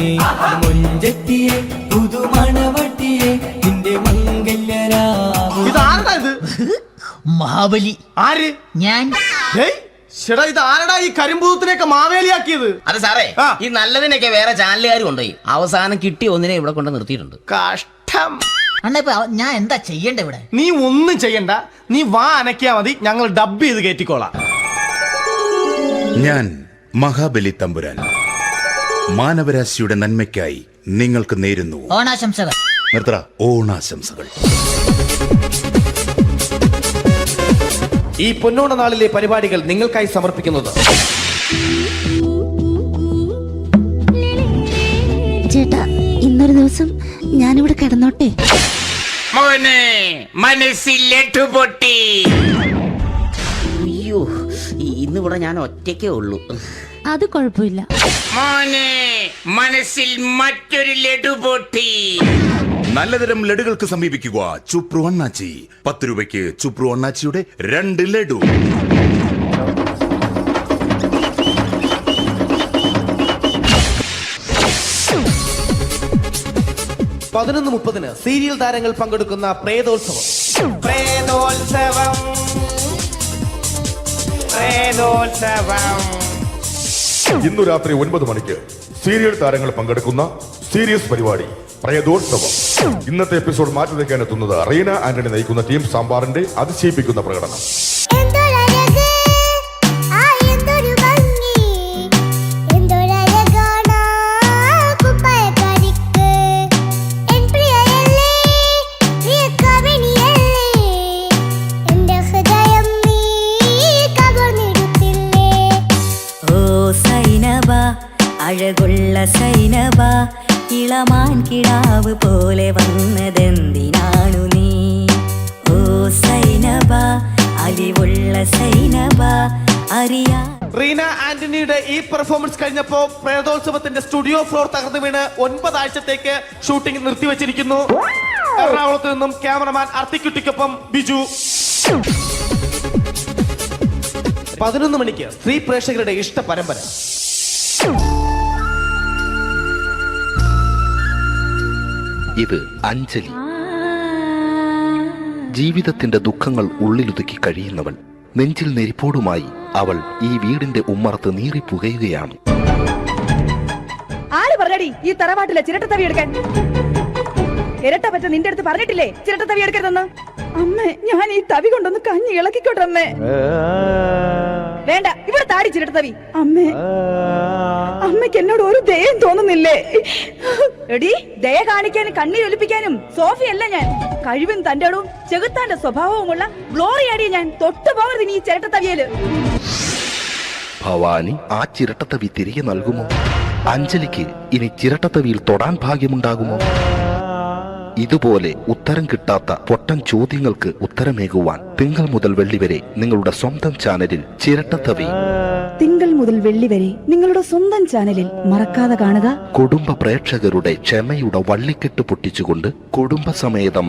മുഞ്ചത്തിയെ പുതുമണവട്ടിയെ നിന്റെ മംഗല്യരാവ്.
ഇതാരടാ?
മഹാബലി.
ആര്?
ഞാൻ.
ചേട്ടാ, ഇത് ആരടാ ഈ കരിമ്പൂത്തിനെയൊക്കെ മാവേലിയാക്കിയത്?
അതെ സാറേ, ഈ നല്ലതിനൊക്കെ വേറെ ചാനലുകാർ കൊണ്ടുപോയി അവസാനം കിട്ടിയ ഒന്നിനെ ഇവിടെ കൊണ്ട് നിർത്തിയിട്ടുണ്ട്.
കഷ്ടം.
ഞാൻ എന്താ ചെയ്യണ്ട ഇവിടെ?
നീ ഒന്നും ചെയ്യണ്ട, നീ വാ അനക്കിയാ മതി, ഞങ്ങൾ ഡബ് ചെയ്ത് കയറ്റിക്കോളാം.
ഞാൻ മഹാബലി തമ്പുരാൻ മാനവരാശിയുടെ നന്മയ്ക്കായി നിങ്ങൾക്ക് നേരുന്നു
ഓണാശംസകൾ.
നിർത്തറ. ഓണാശംസകൾ.
ഈ പൊന്നോണ നാളിലെ പരിപാടികൾ നിങ്ങൾക്കായി സമർപ്പിക്കുന്നത്
ചേട്ടാ, ഇന്നൊരു ദിവസം ഞാനിവിടെ കിടന്നോട്ടെ.
മോനെ മനസ്സിലെട്ടു പൊട്ടി. അയ്യോ, ഇന്നിവിടെ ഞാൻ ഒറ്റയ്ക്കേ ഉള്ളൂ.
അത് കുഴപ്പമില്ല.
മോനെ മനസ്സിൽ മറ്റൊരു ലഡു പൊട്ടി.
നല്ലതരം ലഡുകൾക്ക് സമീപിക്കുക ചുപ്രു അണ്ണാച്ചി. 10 രൂപയ്ക്ക് ചുപ്രു അണ്ണാച്ചിയുടെ 2 ലഡു.
പതിനൊന്ന് 30 സീരിയൽ താരങ്ങൾ പങ്കെടുക്കുന്ന പ്രേതോത്സവം. പ്രേതോത്സവം, പ്രേതോത്സവം.
ഇന്നു രാത്രി 9 മണിക്ക് സീരിയൽ താരങ്ങൾ പങ്കെടുക്കുന്ന സീരിയസ് പരിപാടി പ്രേതോത്സവം. ഇന്നത്തെ എപ്പിസോഡ് മാറ്റി വയ്ക്കാൻ എത്തുന്നത് റീന ആന്റണി നയിക്കുന്ന ടീം സാമ്പാറിന്റെ അതിശയിപ്പിക്കുന്ന പ്രകടനം.
അഴകുള്ള സൈനബ, ഇളമാൻ കിടാവ് പോലെ വന്നതെന്തിനാണു നീ? ഓ സൈനബ, അലിവുള്ള സൈനബ, അറിയാ.
റീന ആന്റണിയുടെ ഈ പെർഫോമൻസ് കഴിഞ്ഞപ്പോ പ്രേതോത്സവത്തിന്റെ സ്റ്റുഡിയോ ഫ്ലോർ തകർന്നു വീണ് 9 ആഴ്ചത്തേക്ക് ഷൂട്ടിംഗ് നിർത്തിവെച്ചിരിക്കുന്നു. എറണാകുളത്ത് നിന്നും ക്യാമറമാൻ അർത്തിക്കുട്ടിക്കൊപ്പം ബിജു. 11 മണിക്ക് സ്ത്രീ പ്രേക്ഷകരുടെ ഇഷ്ട പരമ്പര.
ഇത് അഞ്ജലി. ജീവിതത്തിന്റെ ദുഃഖങ്ങൾ ഉള്ളിലൊതുക്കി കഴിയുന്നവൾ. നെഞ്ചിൽ നെരിപ്പോടുമായി അവൾ ഈ വീടിന്റെ ഉമ്മറത്ത് നീറിപ്പുകയുകയാണ്.
ആര് പറഞ്ഞടി ഈ തറവാട്ടിലെ ചിരട്ടത്തവി എടുക്കാൻ? ഇരട്ട പറ്റ നിന്റെ അടുത്ത് പറഞ്ഞിട്ടില്ലേ ചിരട്ടത്തവി എടുക്കരുതെന്ന്? അമ്മേ, ഞാൻ ഈ തവി കൊണ്ടൊന്ന് കഞ്ഞി ഇളക്കിക്കോട്ടെ അമ്മേ. വേണ്ട, ഇവിടെ താടി ചിരട്ടത്തവി. അമ്മേ, അമ്മയ്ക്ക് എന്നോട് ഒരു ദയം തോന്നുന്നില്ലേ? എടി, ദയ കാണിക്കാനും കണ്ണീരൊലിപ്പിക്കാനും സോഫിയല്ല ഞാൻ. കഴിവും തന്റെ ഇടവും ചെകുത്താന്റെ സ്വഭാവവുമുള്ള ഗ്ലോറി ആടിയ ഞാൻ. തൊട്ടു പോകരുത് നീ ചിരട്ടത്തവിയല്.
ഭവാനി ആ ചിരട്ടത്തവി തിരികെ നൽകുമോ? അഞ്ജലിക്ക് ഇനി ചിരട്ടത്തവിയിൽ തൊടാൻ ഭാഗ്യമുണ്ടാകുമോ? ഇതുപോലെ ഉത്തരം കിട്ടാത്ത പൊട്ടൻ ചോദ്യങ്ങൾക്ക് ഉത്തരമേകുവാൻ തിങ്കൾ മുതൽ വെള്ളി വരെ നിങ്ങളുടെ സ്വന്തം ചാനലിൽ ചിരട്ടത്തവി.
തിങ്കൾ മുതൽ വെള്ളി വരെ നിങ്ങളുടെ സ്വന്തം ചാനലിൽ മറക്കാതെ കാണുക.
കുടുംബ പ്രേക്ഷകരുടെ ക്ഷമയുടെ വള്ളിക്കെട്ട് പൊട്ടിച്ചുകൊണ്ട് കുടുംബസമേതം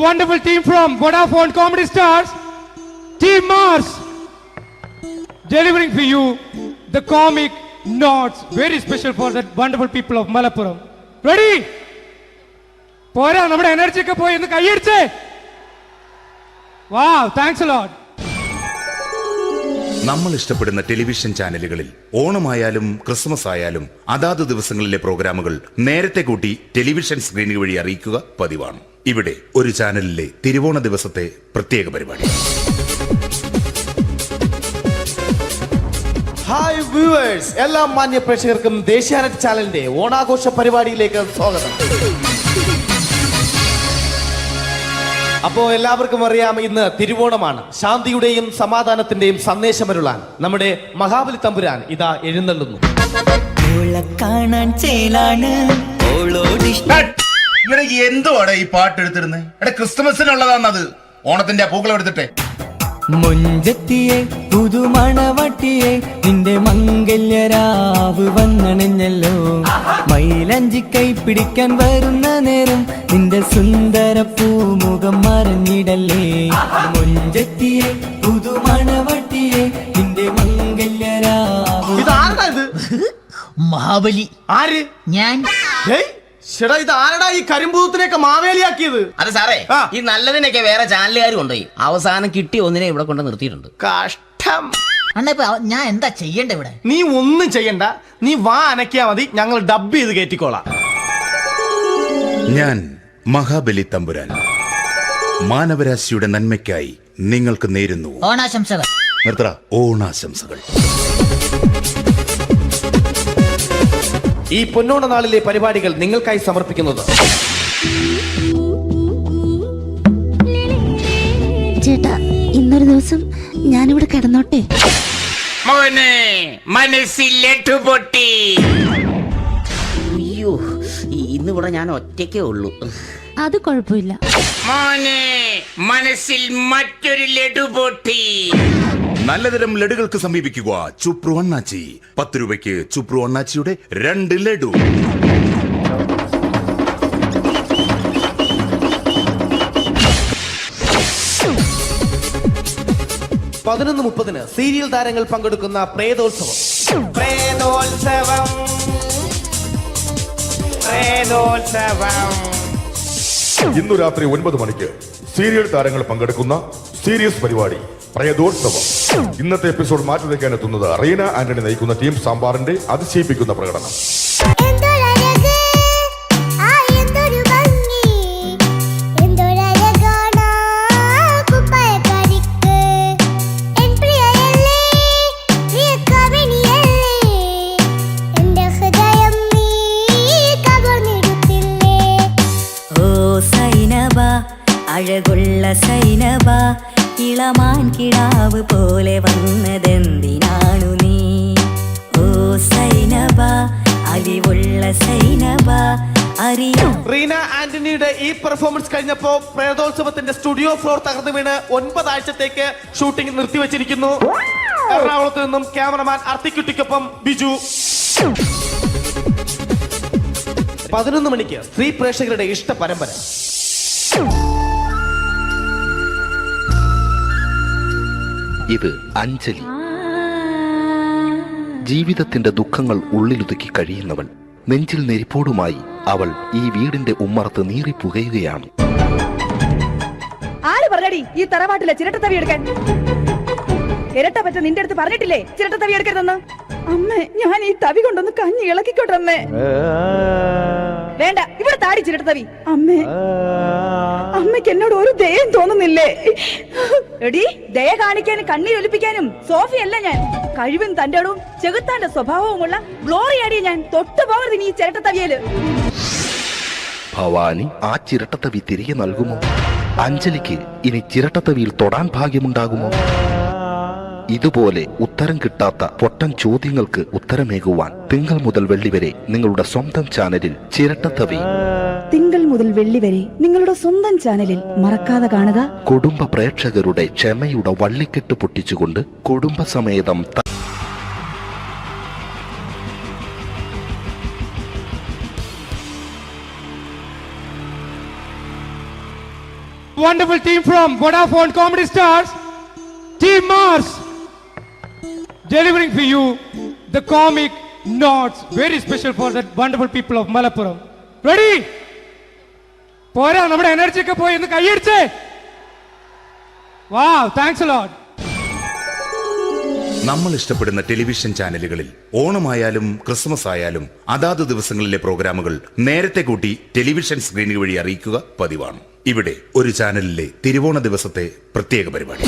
wonderful team from Vodafone Comedy Stars, Team Mars, delivering for you the comic notes, very special for the wonderful people of Malappuram. Ready? പോരാ, നമ്മുടെ എനർജി ഒക്കെ പോയി ഒന്ന് കൈയടിച്ചേ. Wow, thanks a lot.
നമ്മൾ ഇഷ്ടപ്പെടുന്ന ടെലിവിഷൻ ചാനലുകളിൽ ഓണമായാലും ക്രിസ്മസ് ആയാലും അതാത് ദിവസങ്ങളിലെ പ്രോഗ്രാമുകൾ നേരത്തെ കൂട്ടി ടെലിവിഷൻ സ്ക്രീനുകൾ വഴി അറിയിക്കുക പതിവാണ്. ഇവിടെ ഒരു ചാനലിലെ തിരുവോണ ദിവസത്തെ പ്രത്യേക പരിപാടി.
ഹായ് വ്യൂവേഴ്സ്, എല്ലാ മാന്യ പ്രേക്ഷകർക്കും ദേശീയാനെറ്റ് ചാനലിന്റെ ഓണാഘോഷ പരിപാടിയിലേക്ക് സ്വാഗതം. അപ്പോ എല്ലാവർക്കും അറിയാം, ഇന്ന് തിരുവോണമാണ്. ശാന്തിയുടെയും സമാധാനത്തിന്റെയും സന്ദേശമരുളാൻ നമ്മുടെ മഹാബലി തമ്പുരാൻ ഇതാ എഴുന്നള്ളുന്നു.
കാണാൻ ചേലാണ്
എന്തുവാടാ ഈ പാട്ട് എടുത്തിരുന്നത്? എടാ, ക്രിസ്മസിനുള്ളതാണത്. ഓണത്തിന്റെ പൂക്കളം എടുത്തിട്ടെ.
മുഞ്ചത്തിയെ പുതുമണവട്ടിയെ നിന്റെ മംഗല്യരാവ് വന്നണഞ്ഞല്ലോ. മൈലഞ്ചി കൈ പിടിക്കാൻ വരുന്ന നേരം നിന്റെ സുന്ദര പൂമുഖം മറഞ്ഞിടല്ലേ. മുഞ്ചത്തിയെ പുതുമണവട്ടിയെ നിന്റെ മംഗല്യരാവ്.
ഇതാരടാ?
മഹാബലി.
ആര്?
ഞാൻ.
ചേട്ടാ, ഇത് ആരടാ ഈ കരിമ്പൂത്തിനെയൊക്കെ മാവേലിയാക്കിയത്?
അതെ സാറേ, ഈ നല്ലതിനൊക്കെ വേറെ ചാനലുകാർ കൊണ്ടുപോയി അവസാനം കിട്ടിയ ഒന്നിനെ ഇവിടെ കൊണ്ട് നിർത്തിയിട്ടുണ്ട്.
കഷ്ടം.
ഞാൻ എന്താ ചെയ്യണ്ട ഇവിടെ?
നീ ഒന്നും ചെയ്യണ്ട, നീ വാ അനക്കിയാ മതി, ഞങ്ങൾ ഡബ് ചെയ്ത് കയറ്റിക്കോളാം.
ഞാൻ മഹാബലി തമ്പുരാൻ മാനവരാശിയുടെ നന്മയ്ക്കായി നിങ്ങൾക്ക് നേരുന്നു
ഓണാശംസകൾ.
നിർത്തറ. ഓണാശംസകൾ.
ഈ പൊന്നോണ നാളിലെ പരിപാടികൾ നിങ്ങൾക്കായി സമർപ്പിക്കുന്നത്
ചേട്ടാ, ഇന്നൊരു ദിവസം ഞാനിവിടെ കിടന്നോട്ടെ.
മോനെ മനസ്സിലെട്ടു പൊട്ടി. അയ്യോ, ഇന്നിവിടെ ഞാൻ ഒറ്റയ്ക്കേ ഉള്ളൂ.
അത് കുഴപ്പമില്ല.
മോനെ മനസ്സിൽ മറ്റൊരു ലഡു പൊട്ടി.
നല്ലതരം ലഡുകൾക്ക് സമീപിക്കുക ചുപ്രു അണ്ണാച്ചി. 10 രൂപയ്ക്ക് ചുപ്രു അണ്ണാച്ചിയുടെ 2 ലഡു.
പതിനൊന്ന് 30 സീരിയൽ താരങ്ങൾ പങ്കെടുക്കുന്ന പ്രേതോത്സവം.
ഇന്നു രാത്രി 9 മണിക്ക് സീരിയൽ താരങ്ങൾ പങ്കെടുക്കുന്ന സീരിയസ് പരിപാടി പ്രേതോത്സവം. ഇന്നത്തെ എപ്പിസോഡ് മാറ്റി വയ്ക്കാൻ എത്തുന്നത് റീന ആന്റണി നയിക്കുന്ന ടീം സാമ്പാറിന്റെ അതിശയിപ്പിക്കുന്ന പ്രകടനം.
അഴകുള്ള സൈനബ, ഇളമാൻ കിടാവ് പോലെ വന്നതെന്തിനാണു നീ? ഓ സൈനബ, അലിവുള്ള സൈനബ, അറിയാം.
റീന ആന്റണിയുടെ ഈ പെർഫോമൻസ് കഴിഞ്ഞപ്പോ പ്രേതോത്സവത്തിന്റെ സ്റ്റുഡിയോ ഫ്ലോർ തകർന്നു വീണ് 9 ആഴ്ചത്തേക്ക് ഷൂട്ടിംഗ് നിർത്തിവെച്ചിരിക്കുന്നു. എറണാകുളത്ത് നിന്നും ക്യാമറമാൻ അർത്തിക്കുട്ടിക്കൊപ്പം ബിജു. 11 മണിക്ക് സ്ത്രീ പ്രേക്ഷകരുടെ ഇഷ്ട പരമ്പര.
ഇത് അഞ്ജലി. ജീവിതത്തിന്റെ ദുഃഖങ്ങൾ ഉള്ളിലൊതുക്കി കഴിയുന്നവൾ. നെഞ്ചിൽ നെരിപ്പോടുമായി അവൾ ഈ വീടിന്റെ ഉമ്മറത്ത് നീറിപ്പുകയുകയാണ്.
ആര് പറഞ്ഞടി ഈ തറവാട്ടിലെ ചിരട്ടത്തവി എടുക്കാൻ? ഇരട്ട പറ്റ നിന്റെ അടുത്ത് പറഞ്ഞിട്ടില്ലേ ചിരട്ടത്തവി എടുക്കരുതെന്ന്? അമ്മേ, ഞാൻ ഈ തവി കൊണ്ടൊന്ന് കഞ്ഞി ഇളക്കിക്കോട്ടെ അമ്മേ. വേണ്ട, ഇവിടെ താടി ചിരട്ടത്തവി. അമ്മേ, അമ്മയ്ക്ക് എന്നോട് ഒരു ദയം തോന്നുന്നില്ലേ? എടി, ദയ കാണിക്കാനും കണ്ണീരൊലിപ്പിക്കാനും സോഫിയല്ല ഞാൻ. കഴിവും തന്റെ ഇടവും ചെകുത്താന്റെ സ്വഭാവവുമുള്ള ഗ്ലോറി ആടിയ ഞാൻ. തൊട്ടു പോകരുത് നീ ചിരട്ടത്തവിയല്.
ഭവാനി ആ ചിരട്ടത്തവി തിരികെ നൽകുമോ? അഞ്ജലിക്ക് ഇനി ചിരട്ടത്തവിയിൽ തൊടാൻ ഭാഗ്യമുണ്ടാകുമോ? ഇതുപോലെ ഉത്തരം കിട്ടാത്ത പൊട്ടൻ ചോദ്യങ്ങൾക്ക് ഉത്തരമേകുവാൻ തിങ്കൾ മുതൽ വെള്ളി വരെ നിങ്ങളുടെ സ്വന്തം ചാനലിൽ ചിരട്ടത്തവി.
തിങ്കൾ മുതൽ വെള്ളി വരെ നിങ്ങളുടെ സ്വന്തം ചാനലിൽ മറക്കാതെ കാണുക.
കുടുംബ പ്രേക്ഷകരുടെ ക്ഷമയുടെ വള്ളിക്കെട്ട് പൊട്ടിച്ചുകൊണ്ട് കുടുംബസമേതം
wonderful team from Vodafone Comedy Stars, Team Mars, delivering for you the comic notes, very special for the wonderful people of Malappuram. Ready? പോരാ, നമ്മുടെ എനർജി ഒക്കെ പോയി ഒന്ന് കൈയടിച്ചേ. Wow, thanks a lot.
നമ്മൾ ഇഷ്ടപ്പെടുന്ന ടെലിവിഷൻ ചാനലുകളിൽ ഓണമായാലും ക്രിസ്മസ് ആയാലും അതാത് ദിവസങ്ങളിലെ പ്രോഗ്രാമുകൾ നേരത്തെ കൂട്ടി ടെലിവിഷൻ സ്ക്രീനുകൾ വഴി അറിയിക്കുക പതിവാണ്. ഇവിടെ ഒരു ചാനലിലെ തിരുവോണ ദിവസത്തെ പ്രത്യേക പരിപാടി.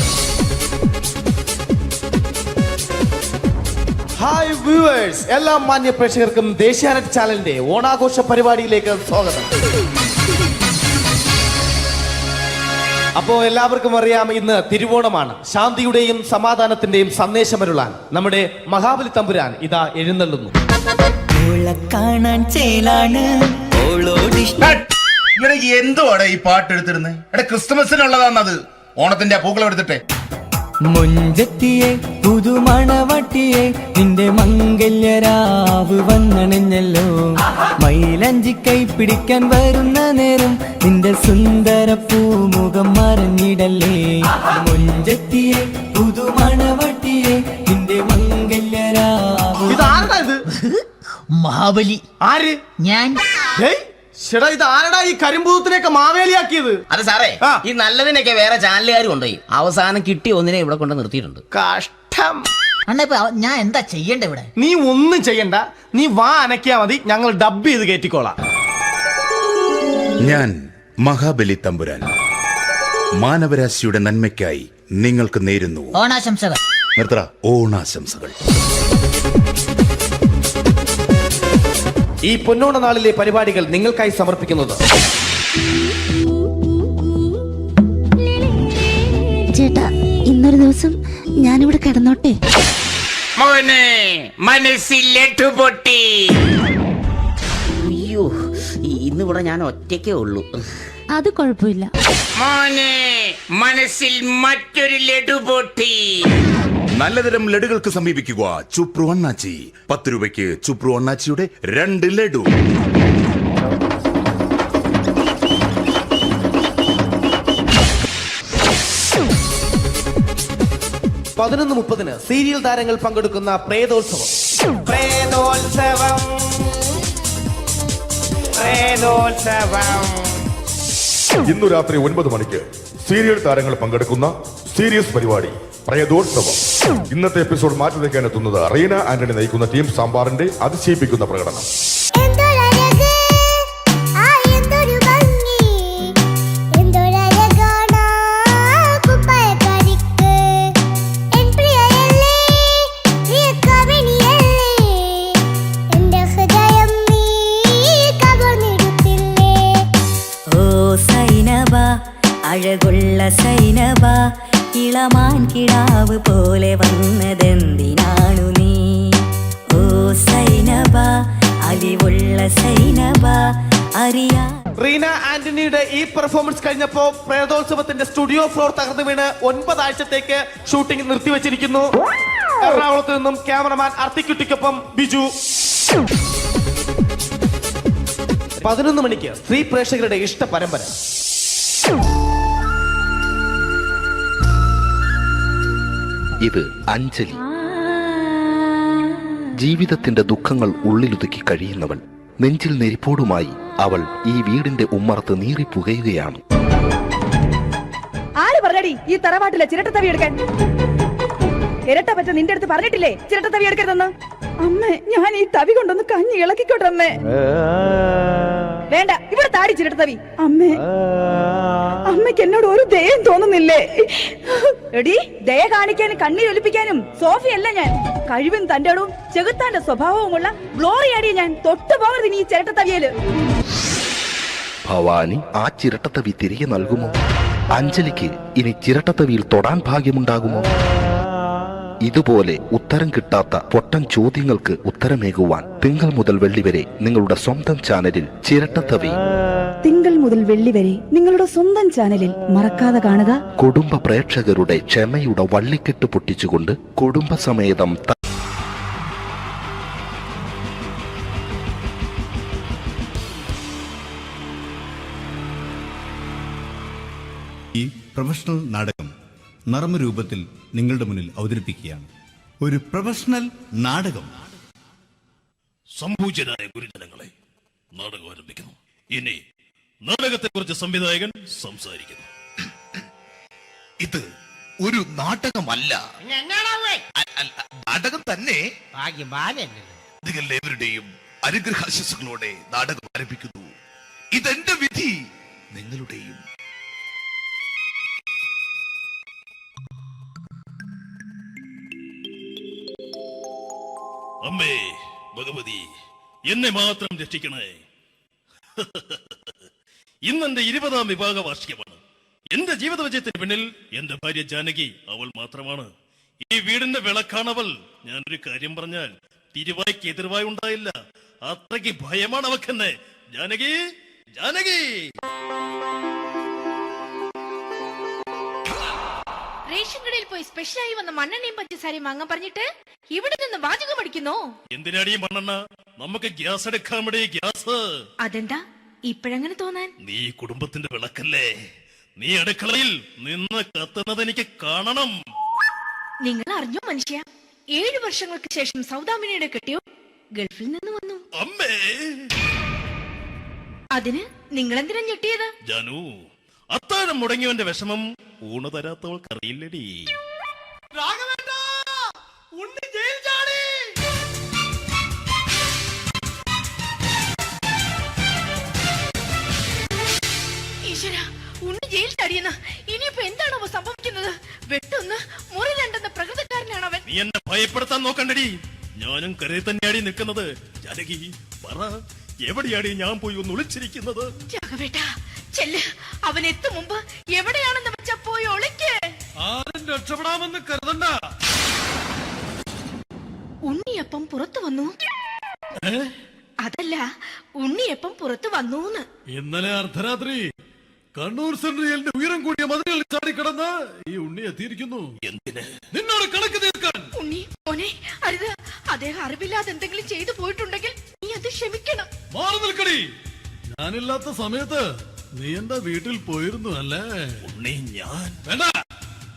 ഹായ് വ്യൂവേഴ്സ്, എല്ലാ മാന്യ പ്രേക്ഷകർക്കും ദേശീയാനെറ്റ് ചാനലിന്റെ ഓണാഘോഷ പരിപാടിയിലേക്ക് സ്വാഗതം. അപ്പോ എല്ലാവർക്കും അറിയാം, ഇന്ന് തിരുവോണമാണ്. ശാന്തിയുടെയും സമാധാനത്തിന്റെയും സന്ദേശമരുളാൻ നമ്മുടെ മഹാബലി തമ്പുരാൻ ഇതാ എഴുന്നള്ളുന്നു.
കാണാൻ ചേലാണ്
എന്തുവാടാ ഈ പാട്ട് എടുത്തിരുന്നത്? എടാ, ക്രിസ്മസിനുള്ളതാണത്. ഓണത്തിന്റെ പൂക്കളം എടുത്തിട്ടെ.
മുഞ്ചത്തിയെ പുതുമണവട്ടിയെ നിന്റെ മംഗല്യരാവ് വന്നണഞ്ഞല്ലോ. മൈലഞ്ചി കൈ പിടിക്കാൻ വരുന്ന നേരം നിന്റെ സുന്ദര പൂമുഖം മറഞ്ഞിടല്ലേ. മുഞ്ചത്തിയെ പുതുമണവട്ടിയെ നിന്റെ മംഗല്യരാവ്.
ഇതാരടാ ഇത്?
മഹാബലി.
ആര്?
ഞാൻ.
ചേട്ടാ, ഇത് ആരടാ ഈ കരിമ്പൂത്തിനെയൊക്കെ മാവേലിയാക്കിയത്?
അതെ സാറേ, ഈ നല്ലതിനൊക്കെ വേറെ ചാനലുകാർ കൊണ്ടുപോയി അവസാനം കിട്ടിയ ഒന്നിനെ ഇവിടെ കൊണ്ട് നിർത്തിയിട്ടുണ്ട്.
കഷ്ടം.
ഞാൻ എന്താ ചെയ്യണ്ട ഇവിടെ?
നീ ഒന്നും ചെയ്യണ്ട, നീ വാ അനക്കിയാ മതി, ഞങ്ങൾ ഡബ് ചെയ്ത് കയറ്റിക്കോളാം.
ഞാൻ മഹാബലി തമ്പുരാൻ മാനവരാശിയുടെ നന്മയ്ക്കായി നിങ്ങൾക്ക് നേരുന്നു
ഓണാശംസകൾ.
നിർത്തറ. ഓണാശംസകൾ.
ഈ പൊന്നോണ നാളിലെ പരിപാടികൾ നിങ്ങൾക്കായി സമർപ്പിക്കുന്നത്
ചേട്ടാ, ഇന്നൊരു ദിവസം ഞാനിവിടെ കിടന്നോട്ടെ.
മോനെ മനസ്സിലെട്ടു പൊട്ടി. അയ്യോ, ഇന്നിവിടെ ഞാൻ ഒറ്റയ്ക്കേ ഉള്ളൂ.
അത് കുഴപ്പമില്ല.
മോനെ മനസ്സിൽ മറ്റൊരു ലഡു പൊട്ടി.
നല്ലതരം ലഡുകൾക്ക് സമീപിക്കുക ചുപ്രു അണ്ണാച്ചി. 10 രൂപയ്ക്ക് ചുപ്രു അണ്ണാച്ചിയുടെ 2 ലഡു.
പതിനൊന്ന് 30 സീരിയൽ താരങ്ങൾ പങ്കെടുക്കുന്ന പ്രേതോത്സവം.
ഇന്നു രാത്രി 9 മണിക്ക് സീരിയൽ താരങ്ങൾ പങ്കെടുക്കുന്ന സീരിയസ് പരിപാടി പ്രേതോത്സവം. ഇന്നത്തെ എപ്പിസോഡ് മാറ്റി വയ്ക്കാൻ എത്തുന്നത് റീന ആന്റണി നയിക്കുന്ന ടീം സാമ്പാറിന്റെ അതിശയിപ്പിക്കുന്ന പ്രകടനം.
അഴകുള്ള സൈനബ, ഇളമാൻ കിടാവ് പോലെ വന്നതെന്തിനാണു നീ? ഓ സൈനബ, അലിവുള്ള സൈനബ, അറിയാ.
റീന ആന്റണിയുടെ ഈ പെർഫോമൻസ് കഴിഞ്ഞപ്പോ പ്രേതോത്സവത്തിന്റെ സ്റ്റുഡിയോ ഫ്ലോർ തകർന്നു വീണ് 9 ആഴ്ചത്തേക്ക് ഷൂട്ടിംഗ് നിർത്തിവെച്ചിരിക്കുന്നു. എറണാകുളത്ത് നിന്നും ക്യാമറമാൻ അർത്തിക്കുട്ടിക്കൊപ്പം ബിജു. 11 മണിക്ക് സ്ത്രീ പ്രേക്ഷകരുടെ ഇഷ്ട പരമ്പര.
ഇത് അഞ്ജലി. ജീവിതത്തിന്റെ ദുഃഖങ്ങൾ ഉള്ളിലൊതുക്കി കഴിയുന്നവൾ. നെഞ്ചിൽ നെരിപ്പോടുമായി അവൾ ഈ വീടിന്റെ ഉമ്മറത്ത് നീറിപ്പുകയുകയാണ്.
ആര് പറഞ്ഞടി ഈ തറവാട്ടിലെ ചിരട്ടത്തവി എടുക്കാൻ? ഇരട്ട പറ്റ നിന്റെ അടുത്ത് പറഞ്ഞിട്ടില്ലേ ചിരട്ടത്തവി എടുക്കരുതെന്ന്? അമ്മേ, ഞാൻ ഈ തവി കൊണ്ടൊന്ന് കഞ്ഞി ഇളക്കിക്കോട്ടെ അമ്മേ. വേണ്ട, ഇവിടെ താടി ചിരട്ടത്തവി. അമ്മേ, അമ്മയ്ക്ക് എന്നോട് ഒരു ദയം തോന്നുന്നില്ലേ? എടി, ദയ കാണിക്കാനും കണ്ണീരൊലിപ്പിക്കാനും സോഫിയല്ല ഞാൻ. കഴിവും തന്റെ ഇടവും ചെകുത്താന്റെ സ്വഭാവവുമുള്ള ഗ്ലോറി ആടിയ ഞാൻ. തൊട്ടു പോകരുത് നീ ചിരട്ടത്തവിയല്.
ഭവാനി ആ ചിരട്ടത്തവി തിരികെ നൽകുമോ? അഞ്ജലിക്ക് ഇനി ചിരട്ടത്തവിയിൽ തൊടാൻ ഭാഗ്യമുണ്ടാകുമോ? ഇതുപോലെ ഉത്തരം കിട്ടാത്ത പൊട്ടൻ ചോദ്യങ്ങൾക്ക് ഉത്തരമേകുവാൻ തിങ്കൾ മുതൽ വെള്ളി വരെ നിങ്ങളുടെ സ്വന്തം ചാനലിൽ ചിരട്ടത്തവി.
തിങ്കൾ മുതൽ വെള്ളി വരെ നിങ്ങളുടെ സ്വന്തം ചാനലിൽ മറക്കാതെ കാണുക.
കുടുംബ പ്രേക്ഷകരുടെ ക്ഷമയുടെ വള്ളിക്കെട്ട് പൊട്ടിച്ചുകൊണ്ട് കുടുംബസമേതം
പ്രൊഫഷണൽ നാടകം നർമ്മരൂപത്തിൽ നിങ്ങളുടെ മുന്നിൽ അവതരിപ്പിക്കുകയാണ്. ഒരു പ്രൊഫഷണൽ നാടകം.
സംപൂജ്യരായ ഗുരുജനങ്ങളെ, നാടകം ആരംഭിക്കുന്നു. ഇനി നാടകത്തെക്കുറിച്ച് സംവിധായകൻ സംസാരിക്കുന്നു.
ഇത് ഒരു നാടകമല്ല, നാടകം തന്നെ. നിങ്ങളെവരുടെയും അനുഗ്രഹാശിസുകളോടെ നാടകം ആരംഭിക്കുന്നു. ഇതെന്റെ വിധി, നിങ്ങളുടെയും.
അമ്മേ ഭഗവതി, എന്നെ മാത്രം രക്ഷിക്കണേ. ഇന്നെന്റെ 20ാം വിവാഹ വാർഷികമാണ്. എന്റെ ജീവിത വിജയത്തിന് പിന്നിൽ എന്റെ ഭാര്യ ജാനകി അവൾ മാത്രമാണ്. ഈ വീടിന്റെ വിളക്കാണവൾ. ഞാനൊരു കാര്യം പറഞ്ഞാൽ തിരുവായ്ക്ക് എതിർവായി ഉണ്ടായില്ല. അത്രയ്ക്ക് ഭയമാണ് അവക്കെന്നെ. ജാനകി, ജാനകി.
റേഷൻ കടയിൽ പോയി സ്പെഷ്യലായി വന്ന മണ്ണെണ്ണയും പഞ്ചസാരയും വാങ്ങാൻ പറഞ്ഞിട്ട് ഇവിടെ നിന്ന് വാചകം അടിക്കുന്നോ?
എന്തിനാടി മണ്ണെണ്ണ? നമുക്ക് ഗ്യാസ് എടുക്കാൻ വേണ്ടി ഗ്യാസ്.
അതെന്താ ഇപ്പോഴങ്ങനെ തോന്നാൻ?
നീ കുടുംബത്തിന്റെ വിളക്കല്ലേ. നീ അടുക്കളയിൽ നിന്ന് കത്തുന്നത് എനിക്ക് കാണണം.
നിങ്ങൾ അറിഞ്ഞോ മനുഷ്യ, 7 വർഷങ്ങൾക്ക് ശേഷം സൗദാമിനിയുടെ കെട്ടിയോ ഗൾഫിൽ നിന്ന് വന്നു.
അമ്മേ,
അതിന് നിങ്ങൾ എന്തിനാ ഞെട്ടിയത്?
ജാനു, അത്താഴം മുടങ്ങിയവന്റെ വിഷമം ഊണ് തരാത്തവൾക്ക് അറിയില്ലടി.
ഈശ്വര, ഉണ്ണി ജയിൽ ചാടിയെന്ന്. ഇനിയിപ്പോ എന്താണോ സംഭവിക്കുന്നത്? വെട്ടൊന്ന് മുറി രണ്ടെന്ന പ്രകൃതക്കാരനാണ് അവൻ.
നീ എന്നെ ഭയപ്പെടുത്താൻ നോക്കണ്ടടി. ഞാനും കരയിൽ തന്നെയാടി നിൽക്കുന്നത്. ജാനകി, പറ, എവിടെയാടി ഞാൻ പോയി ഒന്ന് ഒളിച്ചിരിക്കുന്നത്?
രാഘവേട്ടാ, ചെല്ല്. അവൻ എത്തും മുമ്പ് എവിടെയാണെന്ന് വെച്ചാ പോയി ഒളിക്ക്.
ആരും രക്ഷപ്പെടാമെന്ന് കരുതണ്ട.
ഉണ്ണിയപ്പം പുറത്തു വന്നു. അതല്ല, ഉണ്ണിയപ്പം പുറത്തു വന്നൂന്ന്.
ഇന്നലെ അർദ്ധരാത്രി കണ്ണൂർ സെൻട്രലിന്റെ ഉയരം കൂടിയ മതിലുകളിൽ ചാടിക്കിടന്ന് ഈ ഉണ്ണി എത്തിയിരിക്കുന്നു.
എന്തിന്?
നിന്നോട് കണക്ക് തീർക്കാൻ.
ഉണ്ണി മോനെ, അരുത്. അദ്ദേഹം അറിവില്ലാതെ എന്തെങ്കിലും ചെയ്തു പോയിട്ടുണ്ടെങ്കിൽ നീ അത് ക്ഷമിക്കണം.
മാറി നിൽക്കടി. ഞാനില്ലാത്ത സമയത്ത് നീ എന്റെ വീട്ടിൽ പോയിരുന്നു അല്ലേ?
ഉണ്ണി, ഞാൻ
വേണ്ട.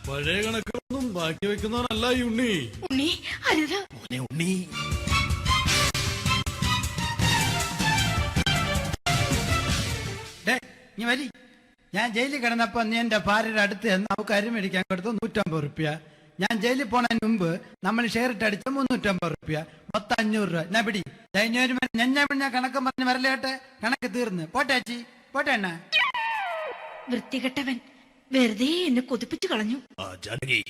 പഴയ കണക്കൊന്നും ബാക്കി വെക്കുന്നവനല്ല ഈ ഉണ്ണി.
ഉണ്ണി, അരുത്.
ഉണ്ണി,
നീ വരി. ഞാൻ ജയിലിൽ കിടന്നപ്പോ നീ എന്റെ ഭാര്യയുടെ അടുത്ത് എന്ന് അവൾക്ക് അരി മേടിക്കാൻ കൊടുത്തു 150 റുപ്യ. ഞാൻ ജയിലിൽ പോണതിന് മുമ്പ് നമ്മൾ ഷെയർ ഇട്ട് അടിച്ച 350 റുപ്യ, മൊത്തം 500 രൂപ. ഞാൻ പിടി. ഞാൻ കണക്ക് പറഞ്ഞ് വരലേട്ടെ. കണക്ക് തീർന്ന്. പോട്ടെ അച്ചി, പോട്ടെ അണ്ണ.
വൃത്തികെട്ടവൻ വെറുതെ എന്നെ കൊതിപ്പിച്ചു കളഞ്ഞു.
ആ ജാനകി,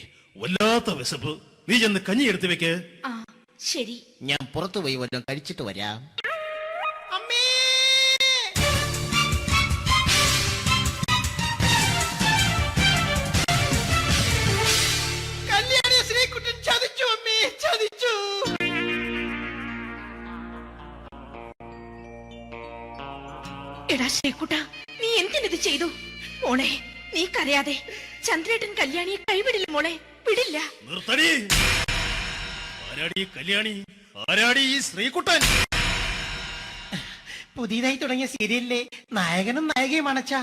വല്ലാത്ത വിശപ്പ്. നീ ചെന്ന് കഞ്ഞി എടുത്തു വെക്ക്.
ആ ശരി.
ഞാൻ പുറത്തു പോയി വല്ലതും കഴിച്ചിട്ട് വരാം.
എടാ ശ്രീകുട്ട, നീ എന്തിനിത് ചെയ്തു? മോളെ, നീ കരയാതെ. ചന്ദ്രേട്ടൻ കല്യാണിയെ കൈവിടില്ല മോളെ, വിടില്ല.
നിർത്തടി. ആരാടി കല്യാണി? ആരാടി ഈ ശ്രീകുട്ടൻ?
പുതിയതായി തുടങ്ങിയ സീരിയലിലെ നായകനും നായികയും അണച്ചാ.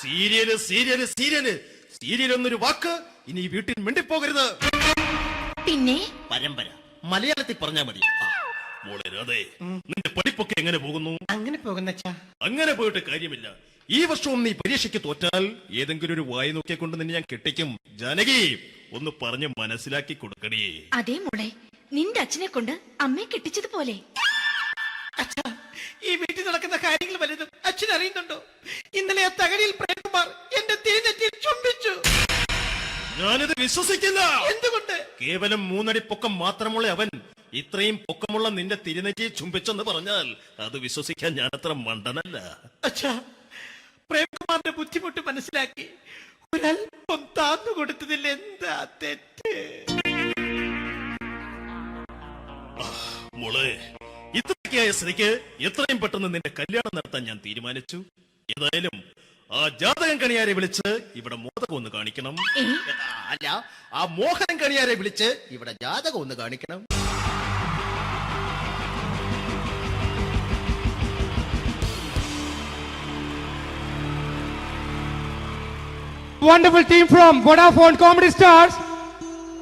സീരിയല് സീരിയല് സീരിയല് സീരിയൽ എന്നൊരു വാക്ക് ഇനി ഈ വീട്ടിൽ മിണ്ടിപ്പോകരുത്.
പിന്നെ
പരമ്പര മലയാളത്തിൽ പറഞ്ഞാ മതി. മോളെ രാധേ, നിന്റെ പഠിപ്പൊക്കെ എങ്ങനെ പോകുന്നു?
അങ്ങനെ പോകുന്നച്ചാ.
അങ്ങനെ പോയിട്ട് കാര്യമില്ല. ഈ വർഷവും നീ പരീക്ഷയ്ക്ക് തോറ്റാൽ ഏതെങ്കിലും ഒരു വായി നോക്കിയെ കൊണ്ട് നിന്നെ ഞാൻ കെട്ടിക്കും. ജാനകി, ഒന്ന് പറഞ്ഞ് മനസ്സിലാക്കി കൊടുക്കണേ.
അതേ മോളെ, നിന്റെ അച്ഛനെ കൊണ്ട് അമ്മയെ കെട്ടിച്ചതുപോലെ.
അച്ഛാ, ഈ വീട്ടിൽ നടക്കുന്ന കാര്യങ്ങൾ വലുതും അച്ഛൻ അറിയുന്നുണ്ടോ? ഇന്നലെ ആ തകഴിയിൽ പ്രേംകുമാർ എന്റെ തിരിഞ്ഞെറ്റിയിൽ ചുംബിച്ചു.
ഞാനിത് വിശ്വസിക്കില്ല.
എന്തുകൊണ്ട്?
കേവലം 3 അടി പൊക്കം മാത്രമുള്ള അവൻ ഇത്രയും പൊക്കമുള്ള നിന്റെ തിരുനെറ്റിയെ ചുംബിച്ചെന്ന് പറഞ്ഞാൽ അത് വിശ്വസിക്കാൻ ഞാൻ അത്ര മണ്ടനല്ല.
അച്ഛാ, പ്രേംകുമാറിന്റെ ബുദ്ധിമുട്ട് മനസ്സിലാക്കി ഒരല്പം താന്നു കൊടുത്തതിൽ എന്താ തെറ്റ്?
മോളെ, ഇത്രയ്ക്കായ സ്ഥിതിക്ക് എത്രയും പെട്ടെന്ന് നിന്റെ കല്യാണം നടത്താൻ ഞാൻ തീരുമാനിച്ചു. ഏതായാലും ആ ജാതകം കണിയാരെ വിളിച്ച് ഇവിടെ മോദകം ഒന്ന് കാണിക്കണം.
അല്ല, ആ മോഹനം കണിയാരെ വിളിച്ച് ഇവിടെ ജാതകം ഒന്ന് കാണിക്കണം.
wonderful team from Vodafone Comedy Stars,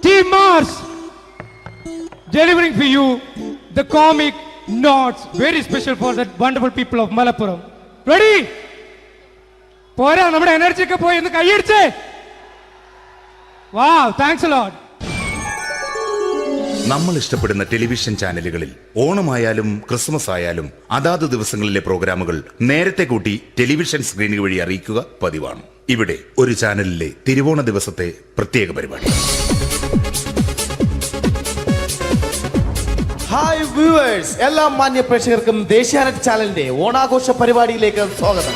Team Mars, delivering for you the comic notes, very special for the wonderful people of Malappuram. Ready? പോരാ, നമ്മുടെ എനർജി ഒക്കെ പോയി ഒന്ന് കൈയടിച്ചേ. Wow, thanks a lot.
നമ്മൾ ഇഷ്ടപ്പെടുന്ന ടെലിവിഷൻ ചാനലുകളിൽ ഓണമായാലും ക്രിസ്മസ് ആയാലും അതാത് ദിവസങ്ങളിലെ പ്രോഗ്രാമുകൾ നേരത്തെ കൂട്ടി ടെലിവിഷൻ സ്ക്രീനുകൾ വഴി അറിയിക്കുക പതിവാണ്. ഇവിടെ ഒരു ചാനലിലെ തിരുവോണ ദിവസത്തെ പ്രത്യേക പരിപാടി.
ഹായ് വ്യൂവേഴ്സ്, എല്ലാ മാന്യ പ്രേക്ഷകർക്കും ദേശീയാനെറ്റ് ചാനലിന്റെ ഓണാഘോഷ പരിപാടിയിലേക്ക് സ്വാഗതം.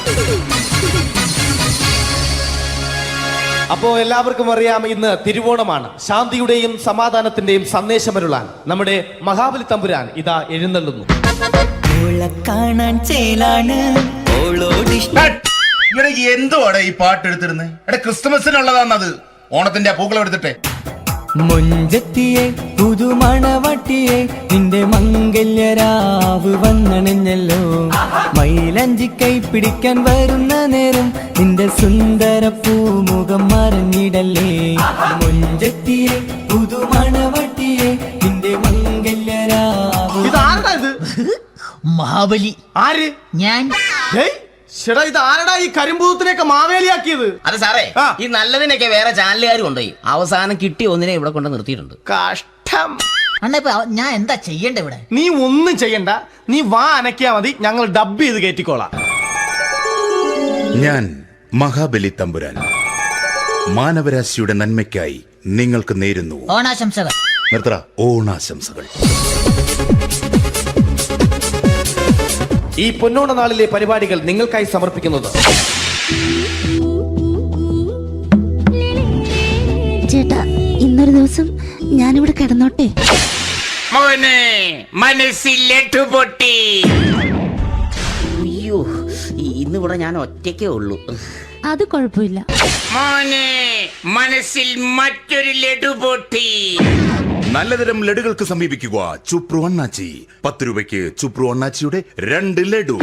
അപ്പോ എല്ലാവർക്കും അറിയാം, ഇന്ന് തിരുവോണമാണ്. ശാന്തിയുടെയും സമാധാനത്തിന്റെയും സന്ദേശമരുളാൻ നമ്മുടെ മഹാബലി തമ്പുരാൻ ഇതാ എഴുന്നള്ളുന്നു.
കാണാൻ ചേലാണ്
എന്തുവാടെ ഈ പാട്ട് എടുത്തിരുന്നത്? ക്രിസ്തുമസിനുള്ളതാണത്. ഓണത്തിന്റെ പൂക്കളം എടുത്തിട്ടെ.
മുഞ്ചത്തിയെ പുതുമണവട്ടിയെ നിന്റെ മംഗല്യരാവ് വന്നണഞ്ഞല്ലോ. മൈലഞ്ചി കൈ പിടിക്കാൻ വരുന്ന നേരം നിന്റെ സുന്ദര പൂമുഖം മറിഞ്ഞിടല്ലേ. മുഞ്ചത്തിയെ പുതുമണവട്ടിയെ നിന്റെ മംഗല്യരാവ്.
ഇതാരടാ?
മഹാബലി.
ആര്?
ഞാൻ.
ചേട്ടാ, ഇത് ആരടാ ഈ കരിമ്പൂത്തിനെയൊക്കെ മാവേലിയാക്കിയത്?
അത് സാറേ, ഈ നല്ലതിനൊക്കെ വേറെ ചാനലുകാർ കൊണ്ടുപോയി അവസാനം കിട്ടി ഒന്നിനെ ഇവിടെ കൊണ്ട് നിർത്തിയിട്ടുണ്ട്.
കഷ്ടം.
അണ്ണാ ഞാൻ എന്താ ചെയ്യണ്ട ഇവിടെ?
നീ ഒന്നും ചെയ്യണ്ട, നീ വാ അനക്കിയാ മതി, ഞങ്ങൾ ഡബ് ചെയ്ത് കയറ്റിക്കോളാം.
ഞാൻ മഹാബലി തമ്പുരാൻ മാനവരാശിയുടെ നന്മയ്ക്കായി നിങ്ങൾക്ക് നേരുന്നു
ഓണാശംസകൾ.
നിർത്തറ. ഓണാശംസകൾ.
ഈ പൊന്നോണ നാളിലെ പരിപാടികൾ നിങ്ങൾക്കായി സമർപ്പിക്കുന്നത്
ചേട്ടാ, ഇന്നൊരു ദിവസം ഞാനിവിടെ കിടന്നോട്ടെ?
മനസ്സിലെട്ടു പൊട്ടി. അയ്യോ, ഇന്നിവിടെ ഞാൻ ഒറ്റയ്ക്കേ ഉള്ളൂ.
അത് കുഴപ്പമില്ല.
മനസ്സിൽ മറ്റൊരു ലഡു പൊട്ടി.
നല്ലതരം ലഡുകൾക്ക് സമീപിക്കുക ചുപ്രു അണ്ണാച്ചി. 10 രൂപയ്ക്ക് ചുപ്രു അണ്ണാച്ചിയുടെ 2 ലഡു.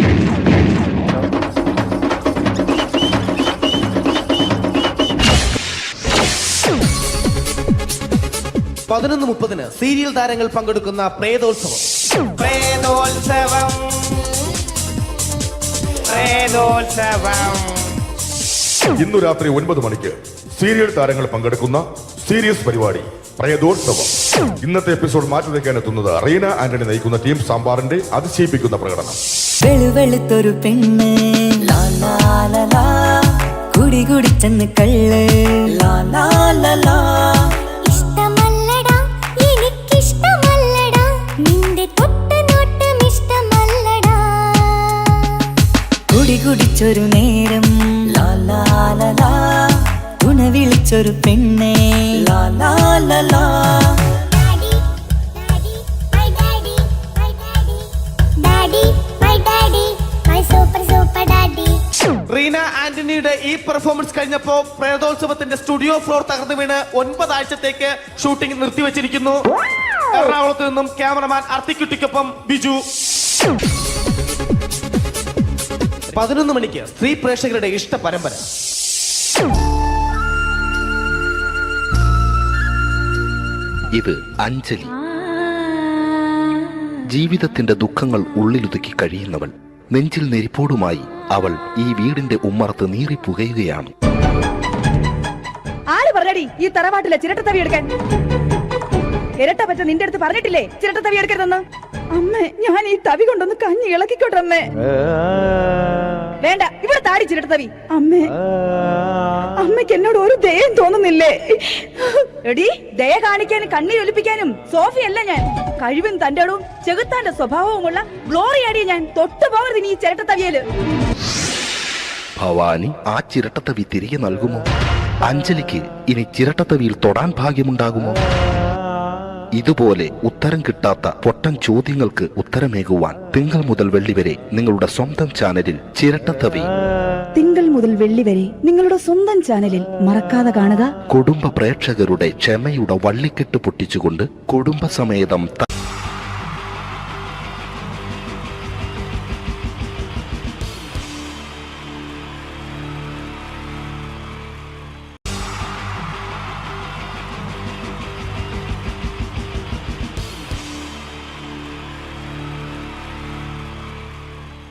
$11:30 സീരിയൽ താരങ്ങൾ പങ്കെടുക്കുന്ന പ്രേതോത്സവം. പ്രേതോത്സവം, പ്രേതോത്സവം.
ഇന്നു രാത്രി 9 മണിക്ക് സീരിയൽ താരങ്ങൾ പങ്കെടുക്കുന്ന സീരിയസ് പരിപാടി പ്രേതോത്സവം. ഇന്നത്തെ എപ്പിസോഡ് മാറ്റി വയ്ക്കാൻ എത്തുന്നത് റീന ആന്റണി നയിക്കുന്ന ടീം സാമ്പാറിന്റെ അതിശയിപ്പിക്കുന്ന പ്രകടനം.
വെളുവെളുത്തൊരു പെണ്ണ് കുടി കുടിച്ചെന്ന് കള്ള്.
ഇഷ്ടമല്ലടാ, എനിക്കിഷ്ടമല്ലടാ, നിന്റെ തൊട്ടനോട്ടം ഇഷ്ടമല്ലടാ.
കുടി കുടിച്ചൊരു നേരം തുണ വിളിച്ചൊരു പെണ്ണെ.
റീന ആന്റണിയുടെ ഈ പെർഫോമൻസ് കഴിഞ്ഞപ്പോ പ്രേതോത്സവത്തിന്റെ സ്റ്റുഡിയോ ഫ്ലോർ തകർന്നു വീണ് 9 ആഴ്ചത്തേക്ക് ഷൂട്ടിംഗ് നിർത്തിവെച്ചിരിക്കുന്നു. എറണാകുളത്ത് നിന്നും ക്യാമറമാൻ അർത്തിക്കുട്ടിക്കൊപ്പം ബിജു. 11 മണിക്ക് സ്ത്രീ പ്രേക്ഷകരുടെ ഇഷ്ട പരമ്പര.
ഇത് അഞ്ജലി. ജീവിതത്തിന്റെ ദുഃഖങ്ങൾ ഉള്ളിലൊതുക്കി കഴിയുന്നവൾ. നെഞ്ചിൽ നെരിപ്പോടുമായി അവൾ ഈ വീടിന്റെ ഉമ്മറത്ത് നീറിപ്പുകയുകയാണ്.
ആര് പറഞ്ഞടി ഈ തറവാട്ടിലെ ചിരട്ട തവി എടുക്കാൻ? ഇരട്ട പറ്റ നിന്റെ അടുത്ത് പറഞ്ഞിട്ടില്ലേ ചിരട്ട തവി എടുക്കരുതെന്ന്? അമ്മേ, ഞാൻ ഈ തവി കൊണ്ടൊന്ന് കഞ്ഞി ഇളക്കിക്കോട്ടെ അമ്മേ. വേണ്ട, ഇവിടെ താടി ചിരട്ട തവി. അമ്മേ, അമ്മയ്ക്ക് എന്നോട് ഒരു ദയം തോന്നുന്നില്ലേ? എടി, ദയ കാണിക്കാനും കണ്ണീരൊലിപ്പിക്കാനും സോഫിയല്ല ഞാൻ. കഴിവും തന്റെടവും ചെകുത്താന്റെ സ്വഭാവവുമുള്ള ഗ്ലോറിയാടിയ ഞാൻ. തൊട്ടു പോകരുത് നീ ചിരട്ട തവിയല്.
ഭവാനി ആ ചിരട്ടത്തവി തിരികെ നൽകുമോ? അഞ്ജലിക്ക് ഇനി ചിരട്ടത്തവിയിൽ തൊടാൻ ഭാഗ്യമുണ്ടാകുമോ? ഇതുപോലെ ഉത്തരം കിട്ടാത്ത പൊട്ടൻ ചോദ്യങ്ങൾക്ക് ഉത്തരമേകുവാൻ തിങ്കൾ മുതൽ വെള്ളി വരെ നിങ്ങളുടെ സ്വന്തം ചാനലിൽ ചിരട്ടത്തവി.
തിങ്കൾ മുതൽ വെള്ളി വരെ നിങ്ങളുടെ സ്വന്തം ചാനലിൽ മറക്കാതെ കാണുക.
കുടുംബ പ്രേക്ഷകരുടെ ക്ഷമയുടെ വള്ളിക്കെട്ട് പൊട്ടിച്ചുകൊണ്ട് കുടുംബസമേതം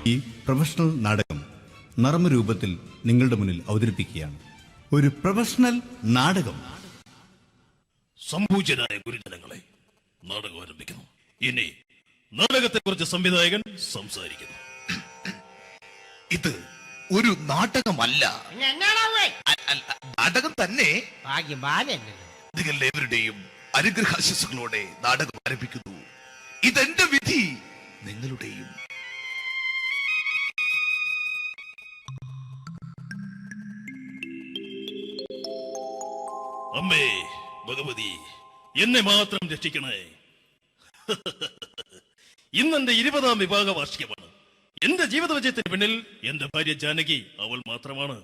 ഈ പ്രൊഫഷണൽ നാടകം നർമ്മരൂപത്തിൽ നിങ്ങളുടെ മുന്നിൽ അവതരിപ്പിക്കുകയാണ്. ഒരു പ്രൊഫഷണൽ നാടകം.
സംപൂജ്യരായ ഗുരുജനങ്ങളെ, നാടകം ആരംഭിക്കുന്നു. ഇനി നാടകത്തെ കുറിച്ച് സംവിധായകൻ സംസാരിക്കുന്നു.
ഇത് ഒരു നാടകമല്ല, നാടകം തന്നെ. നിങ്ങളെവരുടെയും അനുഗ്രഹാശിസുകളോടെ നാടകം ആരംഭിക്കുന്നു. ഇതെന്റെ വിധി, നിങ്ങളുടെയും.
അമ്മേ ഭഗവതി, എന്നെ മാത്രം രക്ഷിക്കണേ. ഇന്നെന്റെ 20ാം വിവാഹ വാർഷികമാണ്. എന്റെ ജീവിത വിജയത്തിന് പിന്നിൽ എന്റെ ഭാര്യ ജാനകി അവൾ മാത്രമാണ്.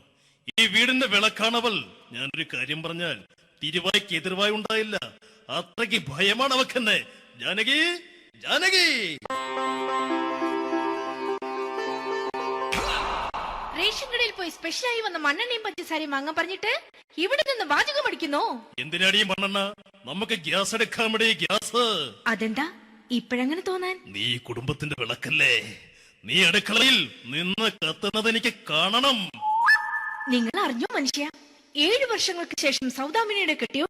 ഈ വീടിന്റെ വിളക്കാണവൾ. ഞാനൊരു കാര്യം പറഞ്ഞാൽ തിരുവായ്ക്ക് എതിർവായി ഉണ്ടായില്ല. അത്രയ്ക്ക് ഭയമാണ് അവക്കെന്നെ. ജാനകി, ജാനകി.
റേഷൻ കടയിൽ പോയി സ്പെഷ്യലായി വന്ന മണ്ണെണ്ണയും പഞ്ചസാരയും വാങ്ങാൻ പറഞ്ഞിട്ട് ഇവിടെ നിന്ന് വാചകം അടിക്കുന്നോ?
എന്തിനാടി മണ്ണെണ്ണ? നമുക്ക് ഗ്യാസ് എടുക്കാമടേ, ഗ്യാസ്.
അതെന്താ ഇപ്പോഴങ്ങനെ തോന്നാൻ?
നീ കുടുംബത്തിന്റെ വിളക്കല്ലേ. നീ അടുക്കളയിൽ നിന്ന് കത്തുന്നത് എനിക്ക് കാണണം.
നിങ്ങൾ അറിഞ്ഞോ മനുഷ്യ, 7 വർഷങ്ങൾക്ക് ശേഷം സൗദാമിനിയുടെ കെട്ടിയോ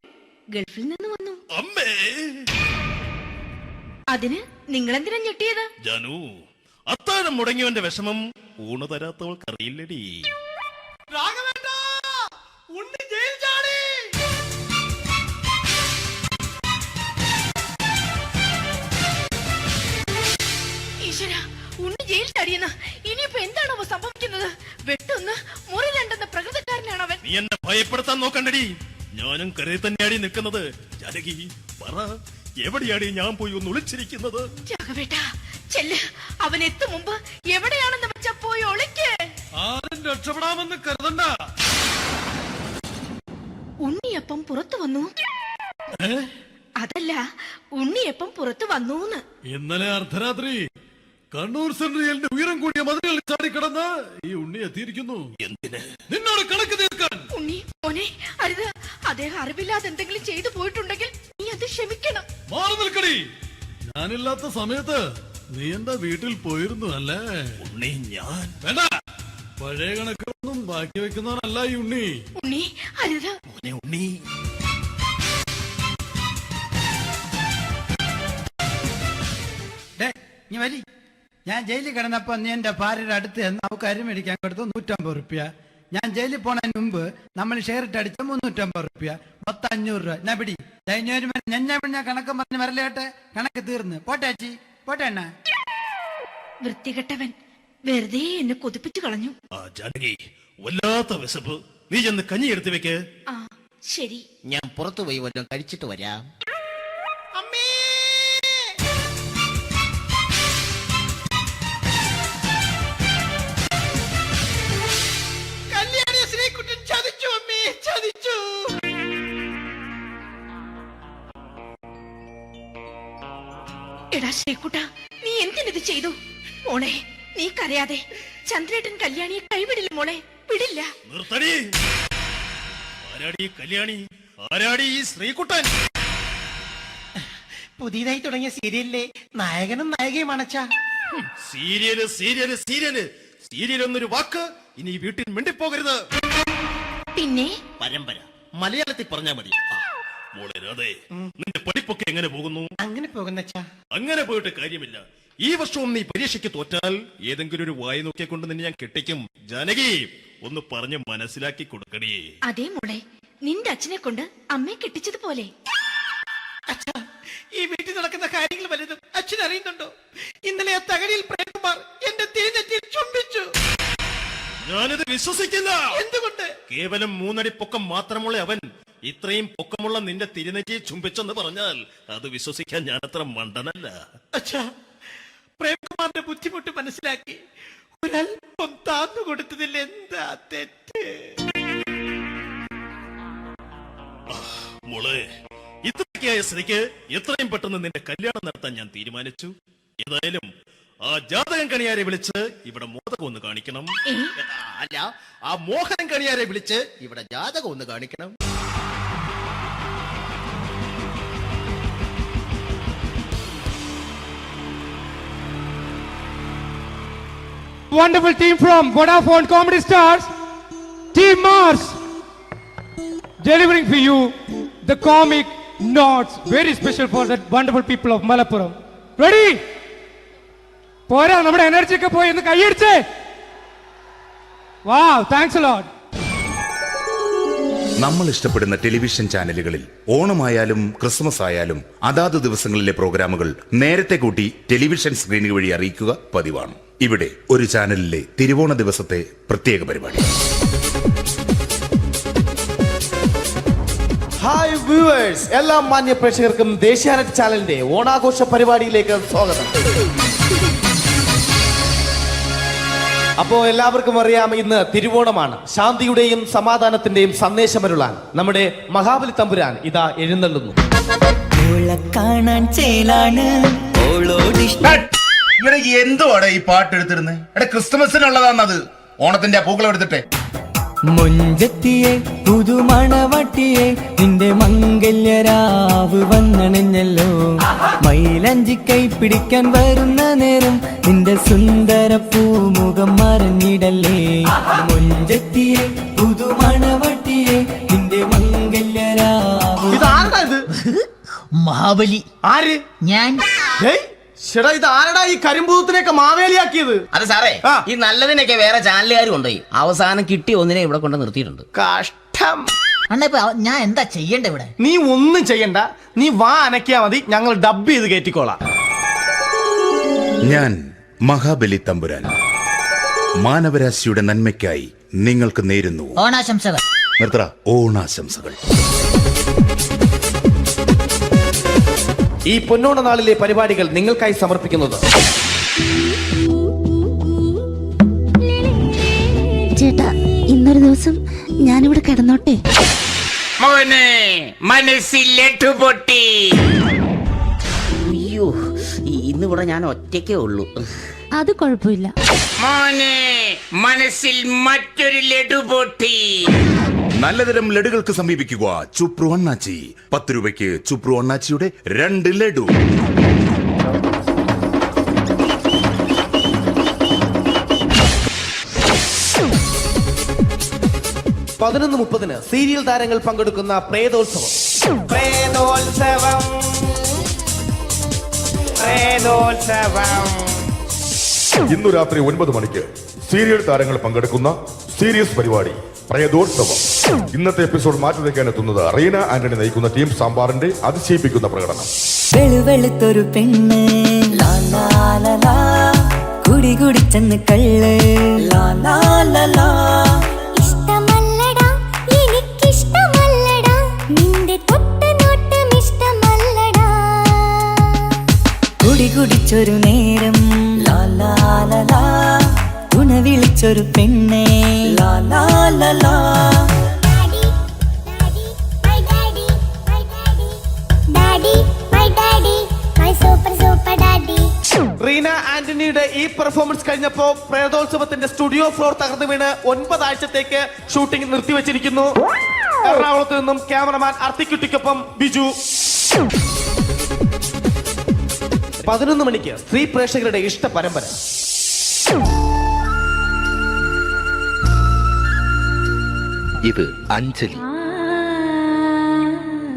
ഗൾഫിൽ നിന്ന് വന്നു.
അമ്മേ,
അതിന് നിങ്ങൾ എന്തിനാ ഞെട്ടിയത്?
ജാനു, അത്താഴം മുടങ്ങിയവന്റെ വിഷമം ഊണ് തരാത്തവൾക്ക് അറിയില്ലടി.
ഈശ്വര, ഉണ്ണി ജയിൽ ചാടിയെന്ന്. ഇനിയിപ്പോ എന്താണോ സംഭവിക്കുന്നത്? വെട്ടൊന്ന് മുറി രണ്ടെന്ന പ്രകൃതക്കാരനാണ് അവൻ.
നീ എന്നെ ഭയപ്പെടുത്താൻ നോക്കണ്ടടി. ഞാനും കരയിൽ തന്നെയാടി നിൽക്കുന്നത്. ജാനകി പറ, എവിടെയാടി ഞാൻ പോയി ഒന്ന് ഒളിച്ചിരിക്കുന്നത്?
രാഘവേട്ടാ, ചെല്ല്. അവൻ എത്തും മുമ്പ് എവിടെയാണെന്ന് വെച്ചാ പോയി ഒളിക്ക്.
ആരും രക്ഷപ്പെടാമെന്ന് കരുതണ്ട.
ഉണ്ണിയപ്പം പുറത്തു വന്നു. അതല്ല, ഉണ്ണിയപ്പം പുറത്തു വന്നൂന്ന്.
ഇന്നലെ അർദ്ധരാത്രി കണ്ണൂർ സെൻട്രലിന്റെ ഉയരം കൂടിയ മതിലുകളിൽ ചാടിക്കിടന്ന് ഈ ഉണ്ണി എത്തിയിരിക്കുന്നു.
എന്തിന്?
നിന്നോട് കണക്ക് തീർക്കാൻ.
ഉണ്ണി മോനെ, അരുത്. അദ്ദേഹം അറിവില്ലാതെ എന്തെങ്കിലും ചെയ്തു പോയിട്ടുണ്ടെങ്കിൽ നീ അത് ക്ഷമിക്കണം.
മാറി നിൽക്കടി. ഞാനില്ലാത്ത സമയത്ത് നീ എന്റെ വീട്ടിൽ പോയിരുന്നു അല്ലേ?
ഉണ്ണി, ഞാൻ
വേണ്ട. പഴയ കണക്കൊന്നും ബാക്കി വെക്കുന്നവനല്ല ഈ ഉണ്ണി.
ഉണ്ണി അരുത്.
മോനെ ഉണ്ണി.
നീ വലി. ഞാൻ ജയിലിൽ കിടന്നപ്പോ നീ എന്റെ ഭാര്യയുടെ അടുത്ത് എന്ന് അവൾക്ക് അരി മേടിക്കാൻ കൊടുത്തു 150 റുപ്യ. ഞാൻ ജയിലിൽ പോണതിന് മുമ്പ് നമ്മൾ ഷെയർ ഇട്ട് അടിച്ച 350 റുപ്യ, മൊത്തം 500 രൂപ. ഞാൻ പിടി. ഞാൻ കണക്ക് പറഞ്ഞ് വരലേട്ടെ. കണക്ക് തീർന്ന്. പോട്ടെ അച്ചി, പോട്ടെ അണ്ണ.
വൃത്തികെട്ടവൻ വെറുതെ എന്നെ കൊതിപ്പിച്ചു കളഞ്ഞു.
ജാനകി, വല്ലാത്ത വിശപ്പ്. നീ ചെന്ന് കഞ്ഞി എടുത്തു വെക്ക്.
ആ ശരി.
ഞാൻ പുറത്തു പോയി വല്ലതും കഴിച്ചിട്ട് വരാം.
എടാ ശ്രീകുട്ട, നീ എന്തിനിത് ചെയ്തു? മോളെ, നീ കരയാതെ. ചന്ദ്രേട്ടൻ കല്യാണിയെ കൈവിടില്ല മോളെ, വിടില്ല.
നിർത്തടി. ആരാടി കല്യാണി? ആരാടി ഈ ശ്രീകുട്ടൻ?
പുതിയതായി തുടങ്ങിയ സീരിയലിലെ നായകനും നായികയും അണച്ചാ.
സീരിയല് സീരിയല് സീരിയല് സീരിയൽ എന്നൊരു വാക്ക് ഇനി വീട്ടിൽ മിണ്ടിപ്പോകരുത്.
പിന്നെ
പരമ്പര മലയാളത്തിൽ പറഞ്ഞാ മതി. മോളെ രാധേ, നിന്റെ പഠിപ്പൊക്കെ എങ്ങനെ പോകുന്നു?
അങ്ങനെ പോകുന്നച്ചാ.
അങ്ങനെ പോയിട്ട് കാര്യമില്ല. ഈ വർഷവും നീ പരീക്ഷയ്ക്ക് തോറ്റാൽ ഏതെങ്കിലും ഒരു വായി നോക്കിക്കൊണ്ട് നിന്നെ ഞാൻ കെട്ടിക്കും. ജാനകി, ഒന്ന് പറഞ്ഞ് മനസ്സിലാക്കി കൊടുക്കണേ.
അതേ മോളെ, നിന്റെ അച്ഛനെ കൊണ്ട് അമ്മയെ കെട്ടിച്ചതുപോലെ.
അച്ഛാ, ഈ വീട്ടിൽ നടക്കുന്ന കാര്യങ്ങൾ വലുതും അച്ഛൻ അറിയുന്നുണ്ടോ? ഇന്നലെ ആ തകഴിയിൽ പ്രേംകുമാർ എന്റെ തിരിഞ്ഞെത്തിയിൽ ചുംബിച്ചു.
ഞാനിത് വിശ്വസിക്കില്ല.
എന്തുകൊണ്ട്?
കേവലം 3 അടി പൊക്കം മാത്രമുള്ള അവൻ ഇത്രയും പൊക്കമുള്ള നിന്റെ തിരുനെറ്റിയെ ചുംബിച്ചെന്ന് പറഞ്ഞാൽ അത് വിശ്വസിക്കാൻ ഞാൻ അത്ര മണ്ടനല്ല.
അച്ഛാ, പ്രേംകുമാറിന്റെ ബുദ്ധിമുട്ട് മനസ്സിലാക്കി ഒരല്പം താന്നു കൊടുത്തതിൽ എന്താ തെറ്റ്?
മോളെ, ഇത്രയ്ക്കായ സ്ഥിതിക്ക് എത്രയും പെട്ടെന്ന് നിന്റെ കല്യാണം നടത്താൻ ഞാൻ തീരുമാനിച്ചു. ഏതായാലും ആ ജാതകം കണിയാരെ വിളിച്ച് ഇവിടെ മോദകം ഒന്ന് കാണിക്കണം.
അല്ല, ആ മോഹനം കണിയാരെ വിളിച്ച് ഇവിടെ ജാതകം ഒന്ന് കാണിക്കണം.
wonderful team from Vodafone Comedy Stars, Team Mars, delivering for you the comic notes, very special for the wonderful people of Malappuram. Ready? പോരാ, നമ്മുടെ എനർജി ഒക്കെ പോയി ഒന്ന് കൈയടിച്ചേ. Wow, thanks a lot.
നമ്മൾ ഇഷ്ടപ്പെടുന്ന ടെലിവിഷൻ ചാനലുകളിൽ ഓണമായാലും ക്രിസ്മസ് ആയാലും അതാത് ദിവസങ്ങളിലെ പ്രോഗ്രാമുകൾ നേരത്തെ കൂട്ടി ടെലിവിഷൻ സ്ക്രീനുകൾ വഴി അറിയിക്കുക പതിവാണ്. ഇവിടെ ഒരു ചാനലിലെ തിരുവോണ ദിവസത്തെ പ്രത്യേക പരിപാടി.
ഹായ് വ്യൂവേഴ്സ്, എല്ലാ മാന്യ പ്രേക്ഷകർക്കും ദേശീയാനെറ്റ് ചാനലിന്റെ ഓണാഘോഷ പരിപാടിയിലേക്ക് സ്വാഗതം. അപ്പോ എല്ലാവർക്കും അറിയാം, ഇന്ന് തിരുവോണമാണ്. ശാന്തിയുടെയും സമാധാനത്തിന്റെയും സന്ദേശമരുളാൻ നമ്മുടെ മഹാബലി തമ്പുരാൻ ഇതാ എഴുന്നള്ളുന്നു.
കാണാൻ ചേലാണ്
എന്തുവാടെ ഈ പാട്ട് എടുത്തിരുന്നത്? എടാ, ക്രിസ്മസിനുള്ളതാണത്. ഓണത്തിന്റെ പൂക്കളം എടുത്തിട്ടെ.
മുഞ്ചത്തിയെ പുതുമണവട്ടിയെ നിന്റെ മംഗല്യരാവ് വന്നണഞ്ഞല്ലോ. മൈലഞ്ചി കൈ പിടിക്കാൻ വരുന്ന നേരം നിന്റെ സുന്ദര പൂമുഖം മറഞ്ഞിടല്ലേ. മുഞ്ചത്തിയെ പുതുമണവട്ടിയെ നിന്റെ മംഗല്യരാവ്.
ഇതാരടാ ഇത്?
മഹാബലി.
ആര്?
ഞാൻ.
ചേട്ടാ, ഇത് ആരടാ ഈ കരിമ്പൂത്തിനെയൊക്കെ മാവേലിയാക്കിയത്?
അത് സാറേ, ഈ നല്ലതിനൊക്കെ വേറെ ചാനലുകാർ കൊണ്ടുപോയി അവസാനം കിട്ടി ഒന്നിനെ ഇവിടെ കൊണ്ട് നിർത്തിയിട്ടുണ്ട്.
കഷ്ടം.
അണ്ണ ഇപ്പൊ ഞാൻ എന്താ ചെയ്യണ്ട ഇവിടെ?
നീ ഒന്നും ചെയ്യണ്ട, നീ വാ അനക്കിയാ മതി, ഞങ്ങൾ ഡബ് ചെയ്ത് കയറ്റിക്കോളാം.
ഞാൻ മഹാബലി തമ്പുരാൻ മാനവരാശിയുടെ നന്മയ്ക്കായി നിങ്ങൾക്ക് നേരുന്നു
ഓണാശംസകൾ.
നിർത്തറ. ഓണാശംസകൾ.
ഈ പൊന്നോണ നാളിലെ പരിപാടികൾ നിങ്ങൾക്കായി സമർപ്പിക്കുന്നത്
ചേട്ടാ, ഇന്നൊരു ദിവസം ഞാനിവിടെ കിടന്നോട്ടെ.
മോനെ മനസ്സിലെട്ടു പൊട്ടി. അയ്യോ, ഇന്നിവിടെ ഞാൻ ഒറ്റയ്ക്കേ ഉള്ളൂ.
അത് കുഴപ്പമില്ല.
മോനെ മനസ്സിൽ മറ്റൊരു ലഡു പൊട്ടി.
നല്ലതരം ലഡുകൾക്ക് സമീപിക്കുക ചുപ്രു അണ്ണാച്ചി. 10 രൂപയ്ക്ക് ചുപ്രു അണ്ണാച്ചിയുടെ 2 ലഡു.
പതിനൊന്ന് 30 സീരിയൽ താരങ്ങൾ പങ്കെടുക്കുന്ന പ്രേതോത്സവം.
ഇന്നു രാത്രി 9 മണിക്ക് സീരിയൽ താരങ്ങൾ പങ്കെടുക്കുന്ന സീരിയസ് പരിപാടി പ്രേതോത്സവം. ഇന്നത്തെ എപ്പിസോഡ് മാറ്റി വയ്ക്കാൻ എത്തുന്നത് റീന ആന്റണി നയിക്കുന്ന ടീം സാമ്പാറിന്റെ അതിശയിപ്പിക്കുന്ന പ്രകടനം.
വെളുവെളുത്തൊരു പെണ്ണ് കുടി കുടിച്ചെന്ന് കള്ള്.
ഇഷ്ടമല്ലടാ, എനിക്കിഷ്ടമല്ലടാ, നിന്റെ തൊട്ടനോട്ടം ഇഷ്ടമല്ലടാ.
കുടി കുടിച്ചൊരു നേരം തുണ വിളിച്ചൊരു പെണ്ണെ.
റീന ആന്റണിയുടെ ഈ പെർഫോമൻസ് കഴിഞ്ഞപ്പോ പ്രേതോത്സവത്തിന്റെ സ്റ്റുഡിയോ ഫ്ലോർ തകർന്നു വീണ് 9 ആഴ്ചത്തേക്ക് ഷൂട്ടിംഗ് നിർത്തിവെച്ചിരിക്കുന്നു. എറണാകുളത്ത് നിന്നും ക്യാമറമാൻ അർത്തിക്കുട്ടിക്കൊപ്പം ബിജു. 11 മണിക്ക് സ്ത്രീ പ്രേക്ഷകരുടെ ഇഷ്ട പരമ്പര.
ഇത് അഞ്ജലി.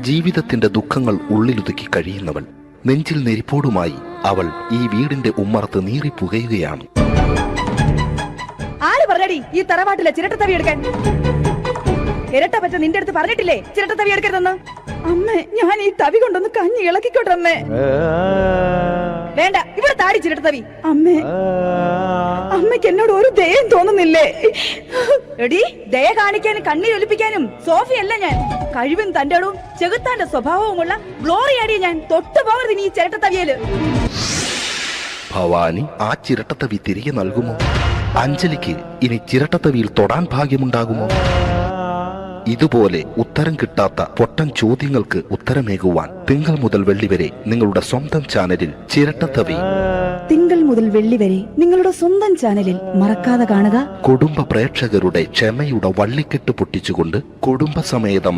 ജീവിതത്തിന്റെ ദുഃഖങ്ങൾ ഉള്ളിലൊതുക്കി കഴിയുന്നവൾ. നെഞ്ചിൽ നെരിപ്പോടുമായി അവൾ ഈ വീടിന്റെ ഉമ്മറത്ത് നീറിപ്പുകയുകയാണ്.
ആര് പറഞ്ഞടി ഈ തറവാട്ടിലെ ചിരട്ടത്തവി എടുക്കാൻ? ഇരട്ട പറ്റ നിന്റെ അടുത്ത് പറഞ്ഞിട്ടില്ലേ ചിരട്ടത്തവി എടുക്കരുതെന്ന്? അമ്മേ, ഞാൻ ഈ തവി കൊണ്ടൊന്ന് കഞ്ഞി ഇളക്കിക്കോട്ടെ അമ്മേ. വേണ്ട, ഇവിടെ താടി ചിരട്ടത്തവി. അമ്മേ, അമ്മയ്ക്ക് എന്നോട് ഒരു ദയം തോന്നുന്നില്ലേ? എടി, ദയ കാണിക്കാനും കണ്ണീരൊലിപ്പിക്കാനും സോഫിയല്ല ഞാൻ. കഴിവും തന്റെ ഇടവും ചെകുത്താന്റെ സ്വഭാവവുമുള്ള ഗ്ലോറിയാടി ഞാൻ. തൊട്ടുപോകരുത് നീ ചിരട്ടത്തവിയല്.
ഭവാനി ആ ചിരട്ടത്തവി തിരികെ നൽകുമോ? അഞ്ജലിക്ക് ഇനി ചിരട്ടത്തവിയിൽ തൊടാൻ ഭാഗ്യമുണ്ടാകുമോ? ഇതുപോലെ ഉത്തരം കിട്ടാത്ത പൊട്ടൻ ചോദ്യങ്ങൾക്ക് ഉത്തരമേകുവാൻ തിങ്കൾ മുതൽ വെള്ളി വരെ നിങ്ങളുടെ സ്വന്തം ചാനലിൽ ചിരട്ടത്തവി.
തിങ്കൾ മുതൽ വെള്ളി വരെ നിങ്ങളുടെ സ്വന്തം ചാനലിൽ മറക്കാതെ കാണുക.
കുടുംബ പ്രേക്ഷകരുടെ ക്ഷമയുടെ വള്ളിക്കെട്ട് പൊട്ടിച്ചുകൊണ്ട് കുടുംബസമേതം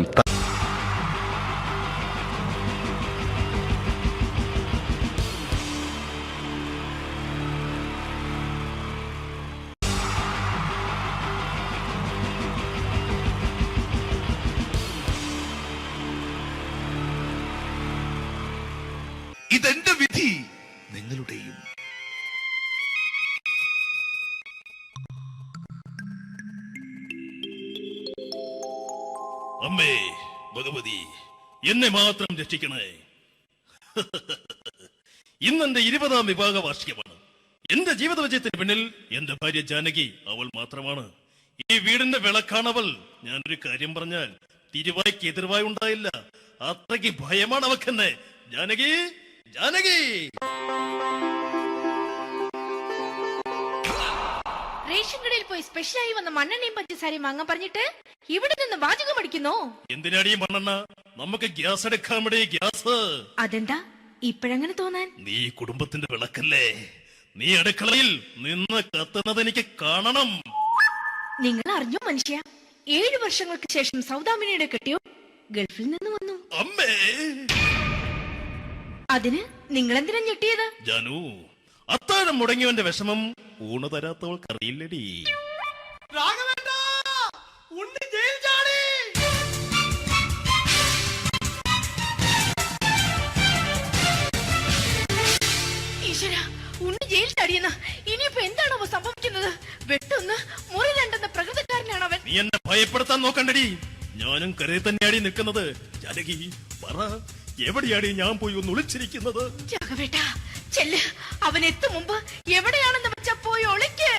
ഇതെന്റെ വിധി നിങ്ങളുടെയും.
അമ്മേ ഭഗവതി, എന്നെ മാത്രം രക്ഷിക്കണേ. ഇന്നെന്റെ 20ാം വിവാഹ വാർഷികമാണ്. എന്റെ ജീവിത വിജയത്തിന് പിന്നിൽ എന്റെ ഭാര്യ ജാനകി അവൾ മാത്രമാണ്. ഈ വീടിന്റെ വിളക്കാണവൾ. ഞാനൊരു കാര്യം പറഞ്ഞാൽ തിരുവായ്ക്ക് എതിർവായി ഉണ്ടായില്ല. അത്രയ്ക്ക് ഭയമാണ് അവക്കെന്നെ. ജാനകി, ജാനകി.
റേഷൻ കടയിൽ പോയി സ്പെഷ്യലായി വന്ന മണ്ണെണ്ണയും പഞ്ചസാരയും വാങ്ങാൻ പറഞ്ഞിട്ട് ഇവിടെ നിന്ന് വാചകം അടിക്കുന്നോ?
എന്തിനാടി മണ്ണെണ്ണ? നമുക്ക് ഗ്യാസ് എടുക്കാൻ വേണ്ടി ഗ്യാസ്.
അതെന്താ ഇപ്പോഴങ്ങനെ തോന്നാൻ?
നീ കുടുംബത്തിന്റെ വിളക്കല്ലേ. നീ അടുക്കളയിൽ നിന്ന് കത്തുന്നത് എനിക്ക് കാണണം.
നിങ്ങൾ അറിഞ്ഞോ മനുഷ്യ, 7 വർഷങ്ങൾക്ക് ശേഷം സൗദാമിനിയുടെ കെട്ടിയോ ഗൾഫിൽ നിന്ന് വന്നു.
അമ്മേ,
അതിന് നിങ്ങൾ എന്തിനാ ഞെട്ടിയത്?
ജാനു, അത്താഴം മുടങ്ങിയവന്റെ വിഷമം ഊണ് തരാത്തവൾക്ക് അറിയില്ലടി.
ഈശ്വര, ഉണ്ണി ജയിൽ ചാടിയെന്ന ഇനിയിപ്പോ എന്താണോ സംഭവിക്കുന്നത്? വെട്ടൊന്ന് മുറി രണ്ടെന്ന പ്രകൃതക്കാരനാണ് അവൻ.
നീ എന്നെ ഭയപ്പെടുത്താൻ നോക്കണ്ടടി. ഞാനും കരയിൽ തന്നെയാടി നിൽക്കുന്നത്. ജാനകി പറ, എവിടെയാടി ഞാൻ പോയി ഒന്ന് ഒളിച്ചിരിക്കുന്നത്?
രാഘവേട്ടാ, ചെല്ല്. അവൻ എത്തും മുമ്പ് എവിടെയാണെന്ന് വെച്ചാ പോയി ഒളിക്ക്.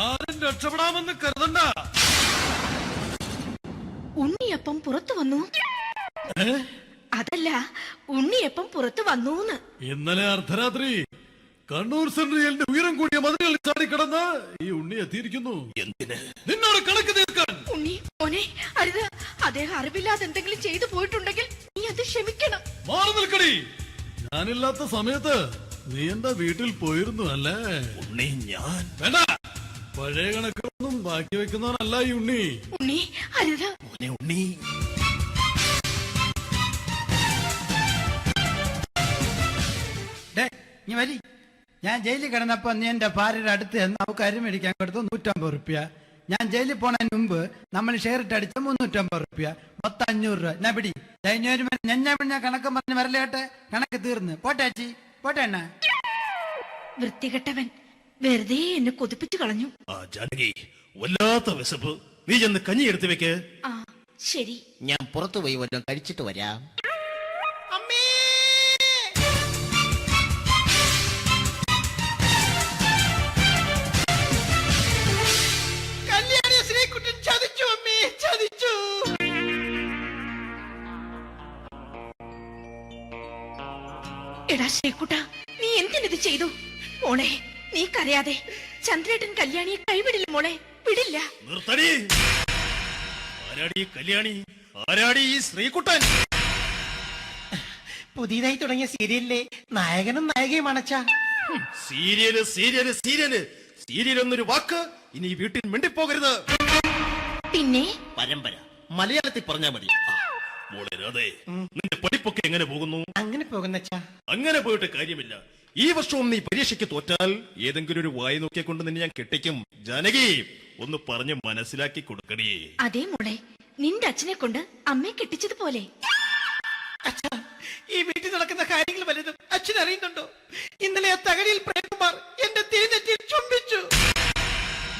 ആരും രക്ഷപ്പെടാമെന്ന് കരുതണ്ട.
ഉണ്ണിയപ്പം പുറത്തു വന്നു. അതല്ല, ഉണ്ണിയപ്പം പുറത്തു വന്നൂന്ന്.
ഇന്നലെ അർദ്ധരാത്രി കണ്ണൂർ സെൻട്രലിന്റെ ഉയരം കൂടിയ മതിലുകളിൽ ചാടിക്കിടന്ന് ഈ ഉണ്ണി എത്തിയിരിക്കുന്നു.
എന്തിന്?
നിന്നോട് കണക്ക് തീർക്കാൻ.
ഉണ്ണി മോനെ, അരുത്. അദ്ദേഹം അറിവില്ലാതെ എന്തെങ്കിലും ചെയ്തു പോയിട്ടുണ്ടെങ്കിൽ നീ അത് ക്ഷമിക്കണം.
മാറി നിൽക്കടി. ഞാനില്ലാത്ത സമയത്ത് നീ എന്റെ വീട്ടിൽ പോയിരുന്നു അല്ലേ?
ഉണ്ണി, ഞാൻ
വേണ്ട. പഴയ കണക്കൊന്നും ബാക്കി വെക്കുന്നവനല്ല ഈ ഉണ്ണി.
ഉണ്ണി, അരുത്.
ഉണ്ണി,
നീ വരി. ഞാൻ ജയിലിൽ കിടന്നപ്പോ നീ എന്റെ ഭാര്യയുടെ അടുത്ത് എന്ന് അവൾക്ക് അരി മേടിക്കാൻ കൊടുത്തു 150 റുപ്യ. ഞാൻ ജയിലിൽ പോണതിന് മുമ്പ് നമ്മൾ ഷെയർ ഇട്ട് അടിച്ച 350 റുപ്യ, മൊത്തം 500 രൂപ. ഞാൻ പിടി. ഞാൻ കണക്ക് പറഞ്ഞ് വരലേട്ടെ. കണക്ക് തീർന്ന്. പോട്ടെ അച്ചി, പോട്ടെ അണ്ണ.
വൃത്തികെട്ടവൻ വെറുതെ എന്നെ കൊതിപ്പിച്ചു കളഞ്ഞു.
ആ ജാനകി, വല്ലാത്ത വിശപ്പ്. നീ ചെന്ന് കഞ്ഞി എടുത്തു വെക്ക്.
ആ ശരി.
ഞാൻ പുറത്തു പോയി വല്ലതും കഴിച്ചിട്ട് വരാം.
എടാ ശ്രീകുട്ട, നീ എന്തിനിത് ചെയ്തു? മോളെ, നീ കരയാതെ. ചന്ദ്രേട്ടൻ കല്യാണിയെ കൈവിടില്ല മോളെ, വിടില്ല.
നിർത്തടി. ആരാടി കല്യാണി? ആരാടി ഈ ശ്രീകുട്ടൻ?
പുതിയതായി തുടങ്ങിയ സീരിയലിലെ നായകനും നായികയും അണച്ച.
സീരിയല് സീരിയല് സീരിയല് സീരിയൽ എന്നൊരു വാക്ക് ഇനി വീട്ടിൽ മിണ്ടിപ്പോകരുത്.
പിന്നെ
പരമ്പര മലയാളത്തിൽ പറഞ്ഞാ മതി. മോളെ രാധേ, നിന്റെ പഠിപ്പൊക്കെ എങ്ങനെ പോകുന്നു?
അങ്ങനെ പോകുന്ന
അങ്ങനെ പോയിട്ട് കാര്യമില്ല. ഈ വർഷവും നീ പരീക്ഷയ്ക്ക് തോറ്റാൽ ഏതെങ്കിലും ഒരു വായി നോക്കിയെ കൊണ്ട് നിന്നെ ഞാൻ കെട്ടിക്കും. ജാനകി, ഒന്ന് പറഞ്ഞ് മനസ്സിലാക്കി കൊടുക്കണേ.
അതേ മോളെ, നിന്റെ അച്ഛനെ കൊണ്ട് അമ്മയെ കെട്ടിച്ചതുപോലെ.
ഈ വീട്ടിൽ നടക്കുന്ന കാര്യങ്ങൾ വലുതും അച്ഛൻ അറിയുന്നുണ്ടോ? ഇന്നലെ ആ തകഴിയിൽ പ്രേംകുമാർ എന്റെ തിരുനെറ്റിയിൽ ചുംബിച്ചു.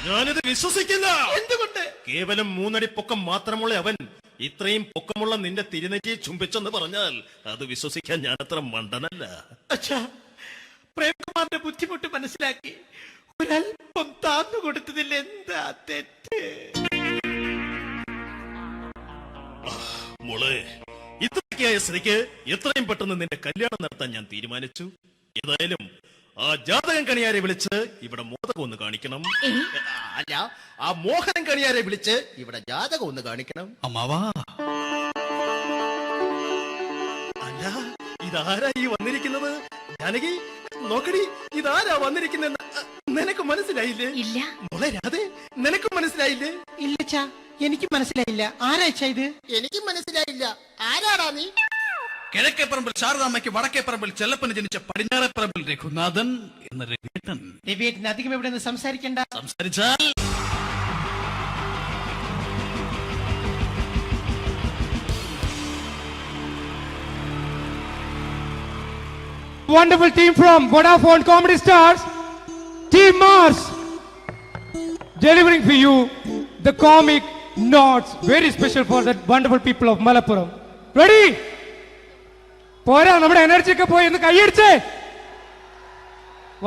ഞാനിത് വിശ്വസിക്കില്ല.
എന്തുകൊണ്ട്?
കേവലം 3 അടി പൊക്കം മാത്രമുള്ള അവൻ ഇത്രയും പൊക്കമുള്ള നിന്റെ തിരുനെറ്റിയെ ചുംബിച്ചെന്ന് പറഞ്ഞാൽ അത് വിശ്വസിക്കാൻ ഞാൻ അത്ര മണ്ടനല്ല.
അച്ഛാ, പ്രേംകുമാറിന്റെ ബുദ്ധിമുട്ട് മനസ്സിലാക്കി ഒരല്പം താന്നു കൊടുത്തതിൽ എന്താ തെറ്റ്?
മോളെ, ഇത്രയ്ക്കായ സ്ഥിതിക്ക് എത്രയും പെട്ടെന്ന് നിന്റെ കല്യാണം നടത്താൻ ഞാൻ തീരുമാനിച്ചു. ഏതായാലും ആ ജാതകം കണിയാരെ വിളിച്ച് ഇവിടെ മോദകം ഒന്ന് കാണിക്കണം.
അല്ല, ആ മോഹനം കണിയാരെ വിളിച്ച് ഇവിടെ ജാതകം ഒന്ന് കാണിക്കണം.
അമ്മാവാ,
അല്ല, ഇതാരാ ഈ വന്നിരിക്കുന്നത്? ജാനകി, നോക്കടി, ഇതാരാ വന്നിരിക്കുന്നെന്ന് നിനക്ക് മനസ്സിലായില്ലേ?
ഇല്ല.
മോളെ രാധേ, നിനക്ക് മനസ്സിലായില്ലേ?
ഇല്ലച്ചാ, എനിക്ക് മനസ്സിലായില്ല. ആരാച്ചാ ഇത്?
എനിക്ക് മനസ്സിലായില്ല. ആരാടാ നീ?
കിഴക്കേ പറമ്പിൽ ശാരദാമ്മയ്ക്ക് വടക്കേ പറമ്പിൽ ചെല്ലപ്പന് ജനിച്ച പടിഞ്ഞാറേ പറമ്പിൽ രഘുനാഥൻ എന്ന രവിയേട്ടൻ.
രവിയേട്ടൻ അധികം ഇവിടെ നിന്ന് സംസാരിക്കണ്ട.
സംസാരിച്ചാൽ
wonderful team from Vodafone Comedy Stars, Team Mars, delivering for you the comic notes, very special for the wonderful people of Malappuram. Ready? പോരാ, നമ്മുടെ എനർജി ഒക്കെ പോയി ഒന്ന് കൈയടിച്ചേ.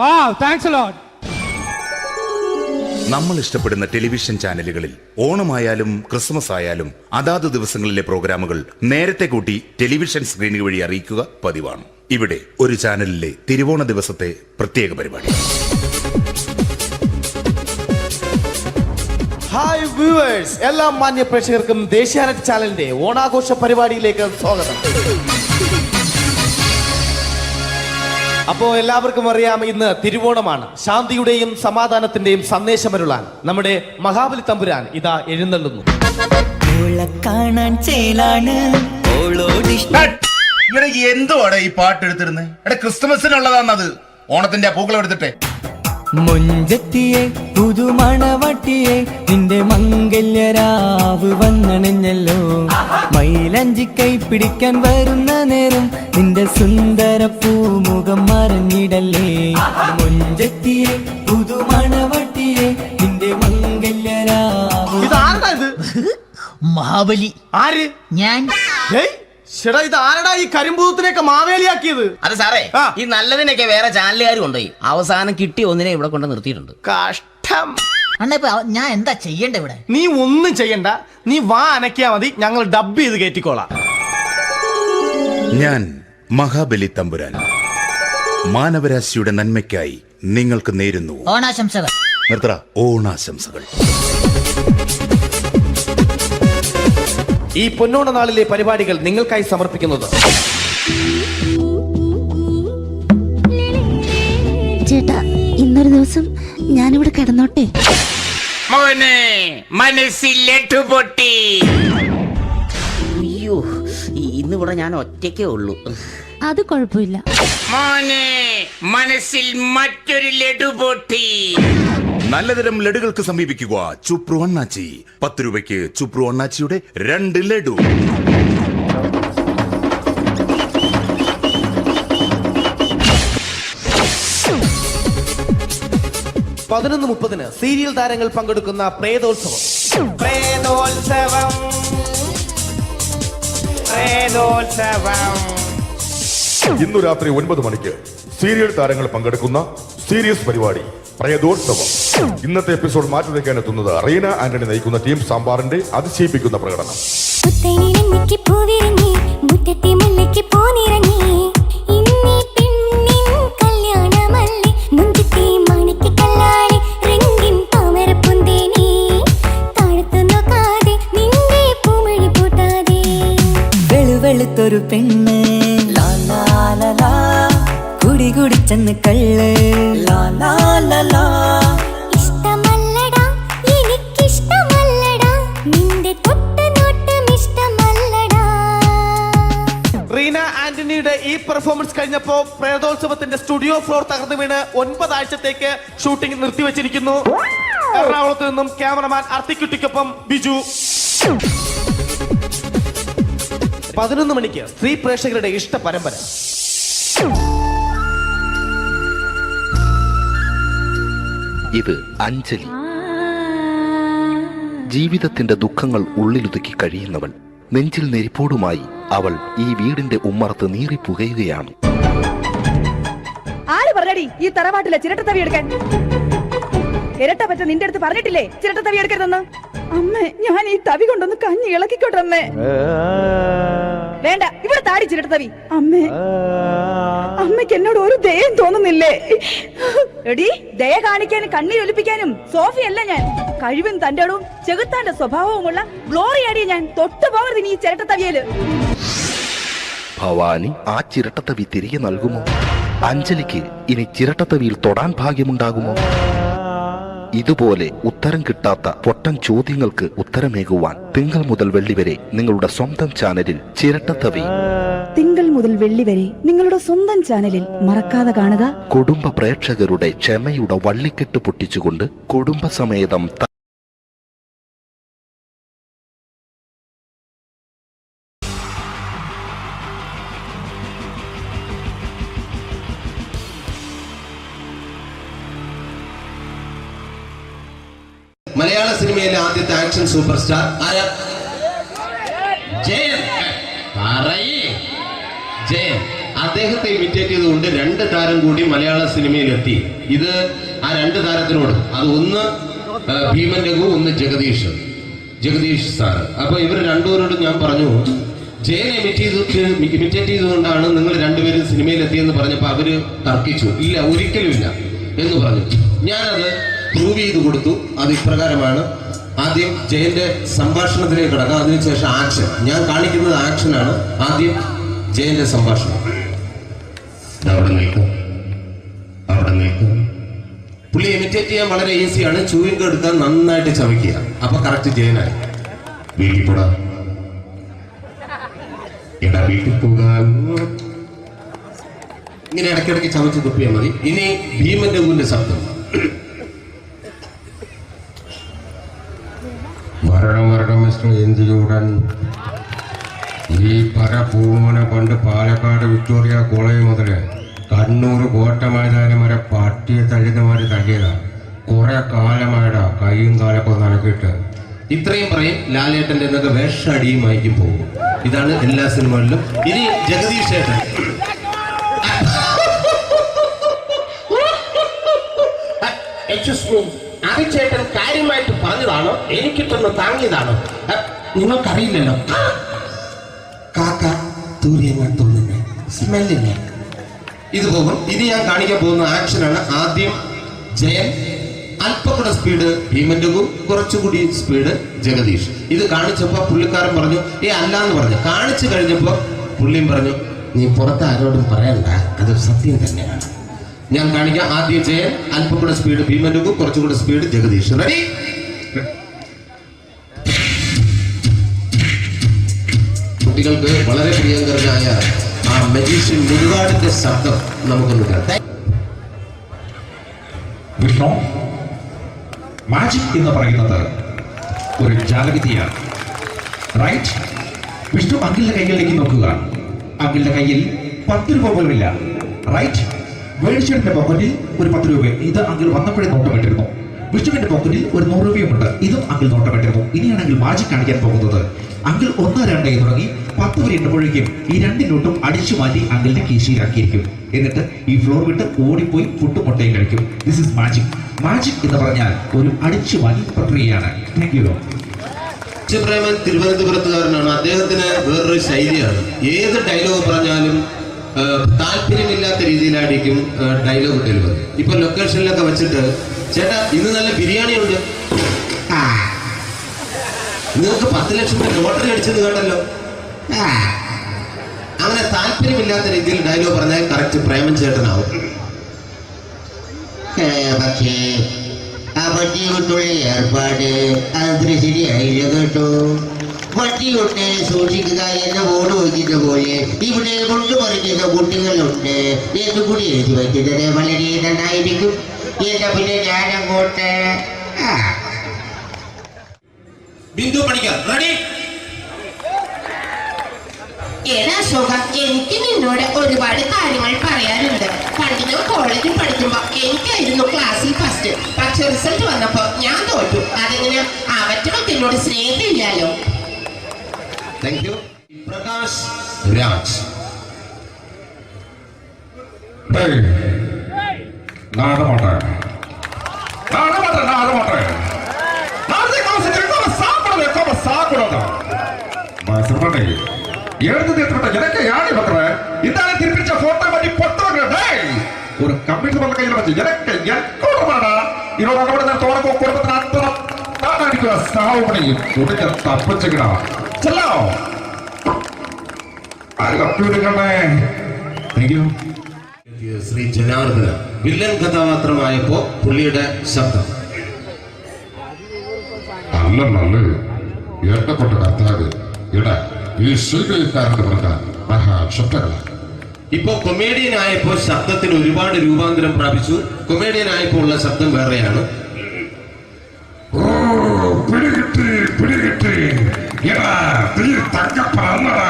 Wow, thanks a lot.
നമ്മൾ ഇഷ്ടപ്പെടുന്ന ടെലിവിഷൻ ചാനലുകളിൽ ഓണമായാലും ക്രിസ്മസ് ആയാലും അതാത് ദിവസങ്ങളിലെ പ്രോഗ്രാമുകൾ നേരത്തെ കൂട്ടി ടെലിവിഷൻ സ്ക്രീനുകൾ വഴി അറിയിക്കുക പതിവാണ്. ഇവിടെ ഒരു ചാനലിലെ തിരുവോണ ദിവസത്തെ പ്രത്യേക പരിപാടി.
ഹായ് വ്യൂവേഴ്സ്, എല്ലാ മാന്യ പ്രേക്ഷകർക്കും ദേശീയാനെറ്റ് ചാനലിന്റെ ഓണാഘോഷ പരിപാടിയിലേക്ക് സ്വാഗതം. അപ്പോ എല്ലാവർക്കും അറിയാം, ഇന്ന് തിരുവോണമാണ്. ശാന്തിയുടെയും സമാധാനത്തിന്റെയും സന്ദേശമരുളാൻ നമ്മുടെ മഹാബലി തമ്പുരാൻ ഇതാ എഴുന്നള്ളുന്നു.
കാണാൻ ചേലാണ്
എന്തുവാടെ ഈ പാട്ട് എടുത്തിരുന്നത്? എടാ, ക്രിസ്തുമസിനുള്ളതാണത്. ഓണത്തിന്റെ പൂക്കളം എടുത്തിട്ടെ.
മൊഞ്ചത്തിയെ പുതുമണവട്ടിയെ നിന്റെ മംഗല്യരാവ് വന്നണഞ്ഞല്ലോ. മൈലഞ്ചി കൈ പിടിക്കാൻ വരുന്ന നേരം നിന്റെ സുന്ദര പൂമുഖം മറഞ്ഞിടല്ലേ. മൊഞ്ചത്തിയെ പുതുമണവട്ടിയെ നിന്റെ മംഗല്യരാവ്.
ഇതാരടാ ഇത്?
മഹാബലി.
ആര്?
ഞാൻ.
ചേട്ടാ, ഇത് ആരടാ ഈ കരിമ്പൂത്തിനെയൊക്കെ മാവേലിയാക്കിയത്?
അതെ സാറേ, ഈ നല്ലതിനൊക്കെ വേറെ ചാനലുകാർ കൊണ്ടുപോയി അവസാനം കിട്ടിയ ഒന്നിനെ ഇവിടെ കൊണ്ട് നിർത്തിയിട്ടുണ്ട്.
കഷ്ടം.
അണ്ണ ഞാൻ എന്താ ചെയ്യണ്ട ഇവിടെ?
നീ ഒന്നും ചെയ്യണ്ട, നീ വാ അനക്കിയാ മതി, ഞങ്ങൾ ഡബ് ചെയ്ത് കയറ്റിക്കോളാം.
ഞാൻ മഹാബലി തമ്പുരാൻ മാനവരാശിയുടെ നന്മയ്ക്കായി നിങ്ങൾക്ക് നേരുന്നു
ഓണാശംസകൾ.
നിർത്തറ, ഓണാശംസകൾ.
ഈ പൊന്നോണ നാളിലെ പരിപാടികൾ നിങ്ങൾക്കായി സമർപ്പിക്കുന്നത്
ചേട്ടാ, ഇന്നൊരു ദിവസം ഞാനിവിടെ കിടന്നോട്ടെ.
മോനെ മനസ്സിലെട്ടു പൊട്ടി. അയ്യോ, ഇന്നിവിടെ ഞാൻ ഒറ്റയ്ക്കേ ഉള്ളൂ.
അത് കുഴപ്പമില്ല.
മോനെ മനസ്സിൽ മറ്റൊരു ലഡു പൊട്ടി.
നല്ലതരം ലഡുകൾക്ക് സമീപിക്കുക ചുപ്രു അണ്ണാച്ചി. 10 രൂപയ്ക്ക് ചുപ്രു അണ്ണാച്ചിയുടെ 2 ലഡു.
11:30 സീരിയൽ താരങ്ങൾ പങ്കെടുക്കുന്ന പ്രേതോത്സവം. പ്രേതോത്സവം, പ്രേതോത്സവം.
ഇന്നു രാത്രി 9 മണിക്ക് സീരിയൽ താരങ്ങൾ പങ്കെടുക്കുന്ന സീരിയസ് പരിപാടി പ്രേതോത്സവം. ഇന്നത്തെ എപ്പിസോഡ് മാറ്റി വയ്ക്കാൻ എത്തുന്നത് റീന ആന്റണി നയിക്കുന്ന ടീം സാമ്പാറിന്റെ അതിശയിപ്പിക്കുന്ന പ്രകടനം.
വെളുത്തൊരു പെണ്ണ് കുടി കുടിച്ചെന്ന് കള്ള്.
ഇഷ്ടമല്ലടാ, എനിക്കിഷ്ടമല്ലടാ, നിന്റെ തൊട്ടനോട്ടം ഇഷ്ടമല്ലടാ.
റീന ആന്റണിയുടെ ഈ പെർഫോമൻസ് കഴിഞ്ഞപ്പോ പ്രേതോത്സവത്തിന്റെ സ്റ്റുഡിയോ ഫ്ലോർ തകർന്നു വീണ് 9 ആഴ്ചത്തേക്ക് ഷൂട്ടിംഗ് നിർത്തിവെച്ചിരിക്കുന്നു. എറണാകുളത്ത് നിന്നും ക്യാമറമാൻ അർത്തിക്കുട്ടിക്കൊപ്പം ബിജു. 11 മണിക്ക് സ്ത്രീ പ്രേക്ഷകരുടെ ഇഷ്ട പരമ്പര.
ഇത് അഞ്ജലി. ജീവിതത്തിന്റെ ദുഃഖങ്ങൾ ഉള്ളിലൊതുക്കി കഴിയുന്നവൾ. നെഞ്ചിൽ നെരിപ്പോടുമായി അവൾ ഈ വീടിന്റെ ഉമ്മറത്ത് നീറിപ്പുകയുകയാണ്.
ആര് പറഞ്ഞടി ഈ തറവാട്ടിലെ ചിരട്ടത്തവി എടുക്കാൻ? ഇരട്ട പറ്റ നിന്റെ അടുത്ത് പറഞ്ഞിട്ടില്ലേ ചിരട്ടത്തവി എടുക്കരുതെന്ന്? അമ്മേ, ഞാൻ ഈ തവി കൊണ്ടൊന്ന് കഞ്ഞി ഇളക്കിക്കോട്ടെ അമ്മേ. വേണ്ട, ഇവിടെ താടി ചിരട്ടത്തവി. അമ്മേ, അമ്മയ്ക്ക് എന്നോട് ഒരു ദയം തോന്നുന്നില്ലേ? എടി, ദയ കാണിക്കാനും കണ്ണീരൊലിപ്പിക്കാനും സോഫിയല്ല ഞാൻ. കഴിവും തന്റെടവും ചെകുത്താന്റെ സ്വഭാവവുമുള്ള ഗ്ലോറിയാടിയ ഞാൻ. തൊട്ടു പോകരുത് നീ ചിരട്ടത്തവിയല്.
ഭവാനി ആ ചിരട്ടത്തവി തിരികെ നൽകുമോ? അഞ്ജലിക്ക് ഇനി ചിരട്ടത്തവിയിൽ തൊടാൻ ഭാഗ്യമുണ്ടാകുമോ? ഇതുപോലെ ഉത്തരം കിട്ടാത്ത പൊട്ടൻ ചോദ്യങ്ങൾക്ക് ഉത്തരമേകുവാൻ തിങ്കൾ മുതൽ വെള്ളി വരെ നിങ്ങളുടെ സ്വന്തം ചാനലിൽ ചിരട്ടത്തവി.
തിങ്കൾ മുതൽ വെള്ളി വരെ നിങ്ങളുടെ സ്വന്തം ചാനലിൽ മറക്കാതെ കാണുക.
കുടുംബ പ്രേക്ഷകരുടെ ക്ഷമയുടെ വള്ളിക്കെട്ട് പൊട്ടിച്ചുകൊണ്ട് കുടുംബസമേതം
മലയാള സിനിമയിലെ ആദ്യത്തെ ആക്ഷൻ സൂപ്പർ സ്റ്റാർ ആരാ? ജയൻ. ജയൻ. അദ്ദേഹത്തെ ഇമിറ്റേറ്റ് ചെയ്തുകൊണ്ട് 2 താരം കൂടി മലയാള സിനിമയിലെത്തി. ഇത് ആ 2 താരത്തിനോട്, അത് ഒന്ന് ഭീമൻ രഘു, ഒന്ന് ജഗദീഷ് സാറ്. അപ്പൊ ഇവർ രണ്ടുപേരോടും ഞാൻ പറഞ്ഞു, ജയനെ ഇമിറ്റേറ്റ് ചെയ്തുകൊണ്ടാണ് നിങ്ങൾ രണ്ടുപേരും സിനിമയിലെത്തിയെന്ന് പറഞ്ഞപ്പോൾ അവര് തർക്കിച്ചു. ഇല്ല, ഒരിക്കലും ഇല്ല എന്ന് പറഞ്ഞു. ഞാനത് പ്രൂവ് ചെയ്ത് കൊടുത്തു. അത് ഇപ്രകാരമാണ്. ആദ്യം ജയന്റെ സംഭാഷണത്തിലേക്ക് കിടക്കാം, അതിനുശേഷം ആക്ഷൻ. ഞാൻ കാണിക്കുന്നത് ആക്ഷനാണ്. ആദ്യം ജയന്റെ സംഭാഷണം. അവിടെ നിൽക്കും. പുള്ളി ഇമിറ്റേറ്റ് ചെയ്യാൻ വളരെ ഈസിയാണ്. ചൂയിങ് എടുക്കാൻ നന്നായിട്ട് ചവയ്ക്കുക. അപ്പൊ കറക്റ്റ് ജയനായി. വീട്ടിൽ പോടാ, എടാ വീട്ടിൽ പോകാൻ. ഇങ്ങനെ ഇടയ്ക്കിടയ്ക്ക് ചവച്ച് തുപ്പിയാൽ മതി. ഇനി ഭീമൻ രഘുവിന്റെ ശബ്ദം.
വരണം മിസ്റ്റർ എന്തിലൂടൻ. ഈ പരപൂമന പണ്ട് പാലക്കാട് വിക്ടോറിയ കോളേജ് മുതല് കണ്ണൂർ കോട്ട മൈതാനം വരെ പട്ടിയെ തല്ലുന്നമാര് തല്ലിയതാണ്. കുറെ കാലമായിടാ കൈയും കാലൊക്കെ നടക്കിയിട്ട്.
ഇത്രയും പറയും. ലാലേട്ടന്റെ എന്നൊക്കെ വേഷടിയുമായിരിക്കും പോകും. ഇതാണ് എല്ലാ സിനിമകളിലും. ഇനി ജഗദീഷ് ചേട്ടൻ. ചേട്ടൻ കാര്യമായിട്ട് പറഞ്ഞതാണോ എനിക്കിട്ടൊന്ന് താങ്ങിയതാണോ? നിങ്ങൾക്കറിയില്ലല്ലോ. കാക്ക തൂരിയെന്നാ തോന്നുന്നത്, സ്മെല്ലില്ലേ? ഇത് പോകും. ഇനി ഞാൻ കാണിക്കാൻ പോകുന്ന ആക്ഷനാണ്. ആദ്യം ജയൻ, അല്പകൂടെ സ്പീഡ് ഭീമൻ രഘു, കുറച്ചുകൂടി സ്പീഡ് ജഗദീഷ്. ഇത് കാണിച്ചപ്പോ പുള്ളിക്കാരൻ പറഞ്ഞു അല്ലാന്ന് പറഞ്ഞു. കാണിച്ചു കഴിഞ്ഞപ്പോ പുള്ളിയും പറഞ്ഞു നീ പുറത്ത് ആരോടും പറയണ്ട, അത് സത്യം തന്നെയാണ്. ഞാൻ കാണിക്കാം. ആദ്യം ജയൻ, അല്പകൂടെ സ്പീഡ് ഭീമൻ രഘു, കുറച്ചുകൂടെ സ്പീഡ് ജഗദീഷ്. റെഡി? കുട്ടികൾക്ക് വളരെ പ്രിയങ്കരനായ ആ മജീഷ്യൻ മുരുകാടിന്റെ ശബ്ദം നമുക്കൊന്ന് കേൾക്കാം.
വിഷ്ണു, മാജിക് എന്ന് പറയുന്നത് ഒരു ജാലവിദ്യയാണ്. റൈറ്റ്? വിഷ്ണു അങ്കിളിന്റെ കൈകളിലേക്ക് നോക്കുക. അങ്കിളിന്റെ കയ്യിൽ 10 രൂപ പോലുമില്ല. റൈറ്റ്? വേണിച്ചേട്ടന്റെ പോക്കറ്റിൽ ഒരു 10 രൂപ. ഇത് അങ്കിൾ വന്നപ്പോഴേ നോട്ടമിട്ടിരുന്നു. വിഷ്ണുവിന്റെ പോക്കറ്റിൽ ഒരു 100 രൂപയുമുണ്ട്. ഇതും അങ്കിൾ നോട്ടമിട്ടിരുന്നു. ഇനിയാണെങ്കിൽ മാജിക് കാണിക്കാൻ പോകുന്നത്. അങ്കിൾ 1, 2 തുടങ്ങി 10 വരെ എണ്ണുമ്പോഴേക്കും ഈ 2 നോട്ടും അടിച്ചു മാറ്റി അങ്കിളിന്റെ കീശയിലാക്കിയിരിക്കും. എന്നിട്ട് ഈ ഫ്ലോർ വിട്ട് ഓടിപ്പോയി ഫുഡ് മുട്ടയും കഴിക്കും. This is magic. മാജിക് എന്ന് പറഞ്ഞാൽ ഒരു അടിച്ചു മാറ്റി പ്രക്രിയയാണ്. Thank you.
പ്രേമൻ തിരുവനന്തപുരത്തുകാരനാണ്. അദ്ദേഹത്തിന് വേറൊരു ശൈലിയാണ്. ഏത് ഡയലോഗ് പറഞ്ഞാലും താല്പര്യമില്ലാത്ത രീതിയിലായിരിക്കും ഡയലോഗ് ഡെലിവറി. ഇപ്പൊ ലൊക്കേഷനിലൊക്കെ വെച്ചിട്ട് ചേട്ടാ ഇന്ന് നല്ല ബിരിയാണി ഉണ്ട്, നിങ്ങൾക്ക് 10 ലക്ഷം രൂപ ലോട്ടറി അടിച്ചത് കേട്ടല്ലോ. അങ്ങനെ താല്പര്യമില്ലാത്ത രീതിയിൽ ഡയലോഗ് പറഞ്ഞാൽ കറക്റ്റ് പ്രേമൻ ചേട്ടനാവും. പക്ഷേ ആ വട്ടി കൊണ്ടുള്ള ഏർപ്പാട് അത്ര ശരിയായില്ല കേട്ടോ. വട്ടി കൊണ്ട് സൂക്ഷിക്കുക എന്ന ബോർഡ് വയ്ക്കുന്ന പോലെ ഇവിടെ കൊണ്ടുപറിക്കുന്ന കുട്ടികളുണ്ട് എന്ന് കൂടി എഴുതി വയ്ക്കുന്നത് വളരെ നന്നായിരിക്കും. എന്നാ പിന്നെ ഞാനങ്ങോട്ട് ബിന്ദു പണിക്കർ. റെഡി?
എടാ അശോക, എനിക്ക് നിന്നോട് ഒരുപാട് കാര്യങ്ങൾ പറയാനുണ്ട്. പണ്ട് ഞാൻ കോളേജിൽ പഠിക്കുമ്പോ എനിക്കായിരുന്നു ക്ലാസ്സിൽ ഫസ്റ്റ്. പക്ഷെ റിസൾട്ട് വന്നപ്പോ ഞാൻ തോറ്റു. അതെങ്ങനെ അവറ്റകൾക്ക് എന്നോട് സ്നേഹമില്ലല്ലോ.
Thank you. പ്രകാശ് രാജ്.
ஒரு கம்ப்யூட்டர் பண்ண கையில வச்சு எனக்கு எக்கோடமாடா இதோட கூட நான் தோற குடும்பத்துல அத்தனை நான் அடிக்கிற சாவு பண்ணி உடக்க தப்பிச்சுக்கடா செல்லோ കമ്പ്യൂട്ടറിനെ. Thank you.
Shri Janardhana villain കഥാപാത്രമായപ്പോ പുള്ളിയുടെ ശബ്ദം.
അല്ലല്ലേ ഏർപ്പെട്ട കർത്താവ് ഇട ഈ സ്വീകരിക്കാരുടെ പ്രധാന മഹാശബ്ദങ്ങളാണ്.
ഇപ്പോ കൊമേഡിയൻ ആയപ്പോ ശബ്ദത്തിന് ഒരുപാട് രൂപാന്തരം പ്രാപിച്ചു. കൊമേഡിയൻ ആയപ്പോ ഉള്ള ശബ്ദം വേറെയാണ്.
പിടികിട്ടി എടാ തീ തങ്കപ്പറന്നടാ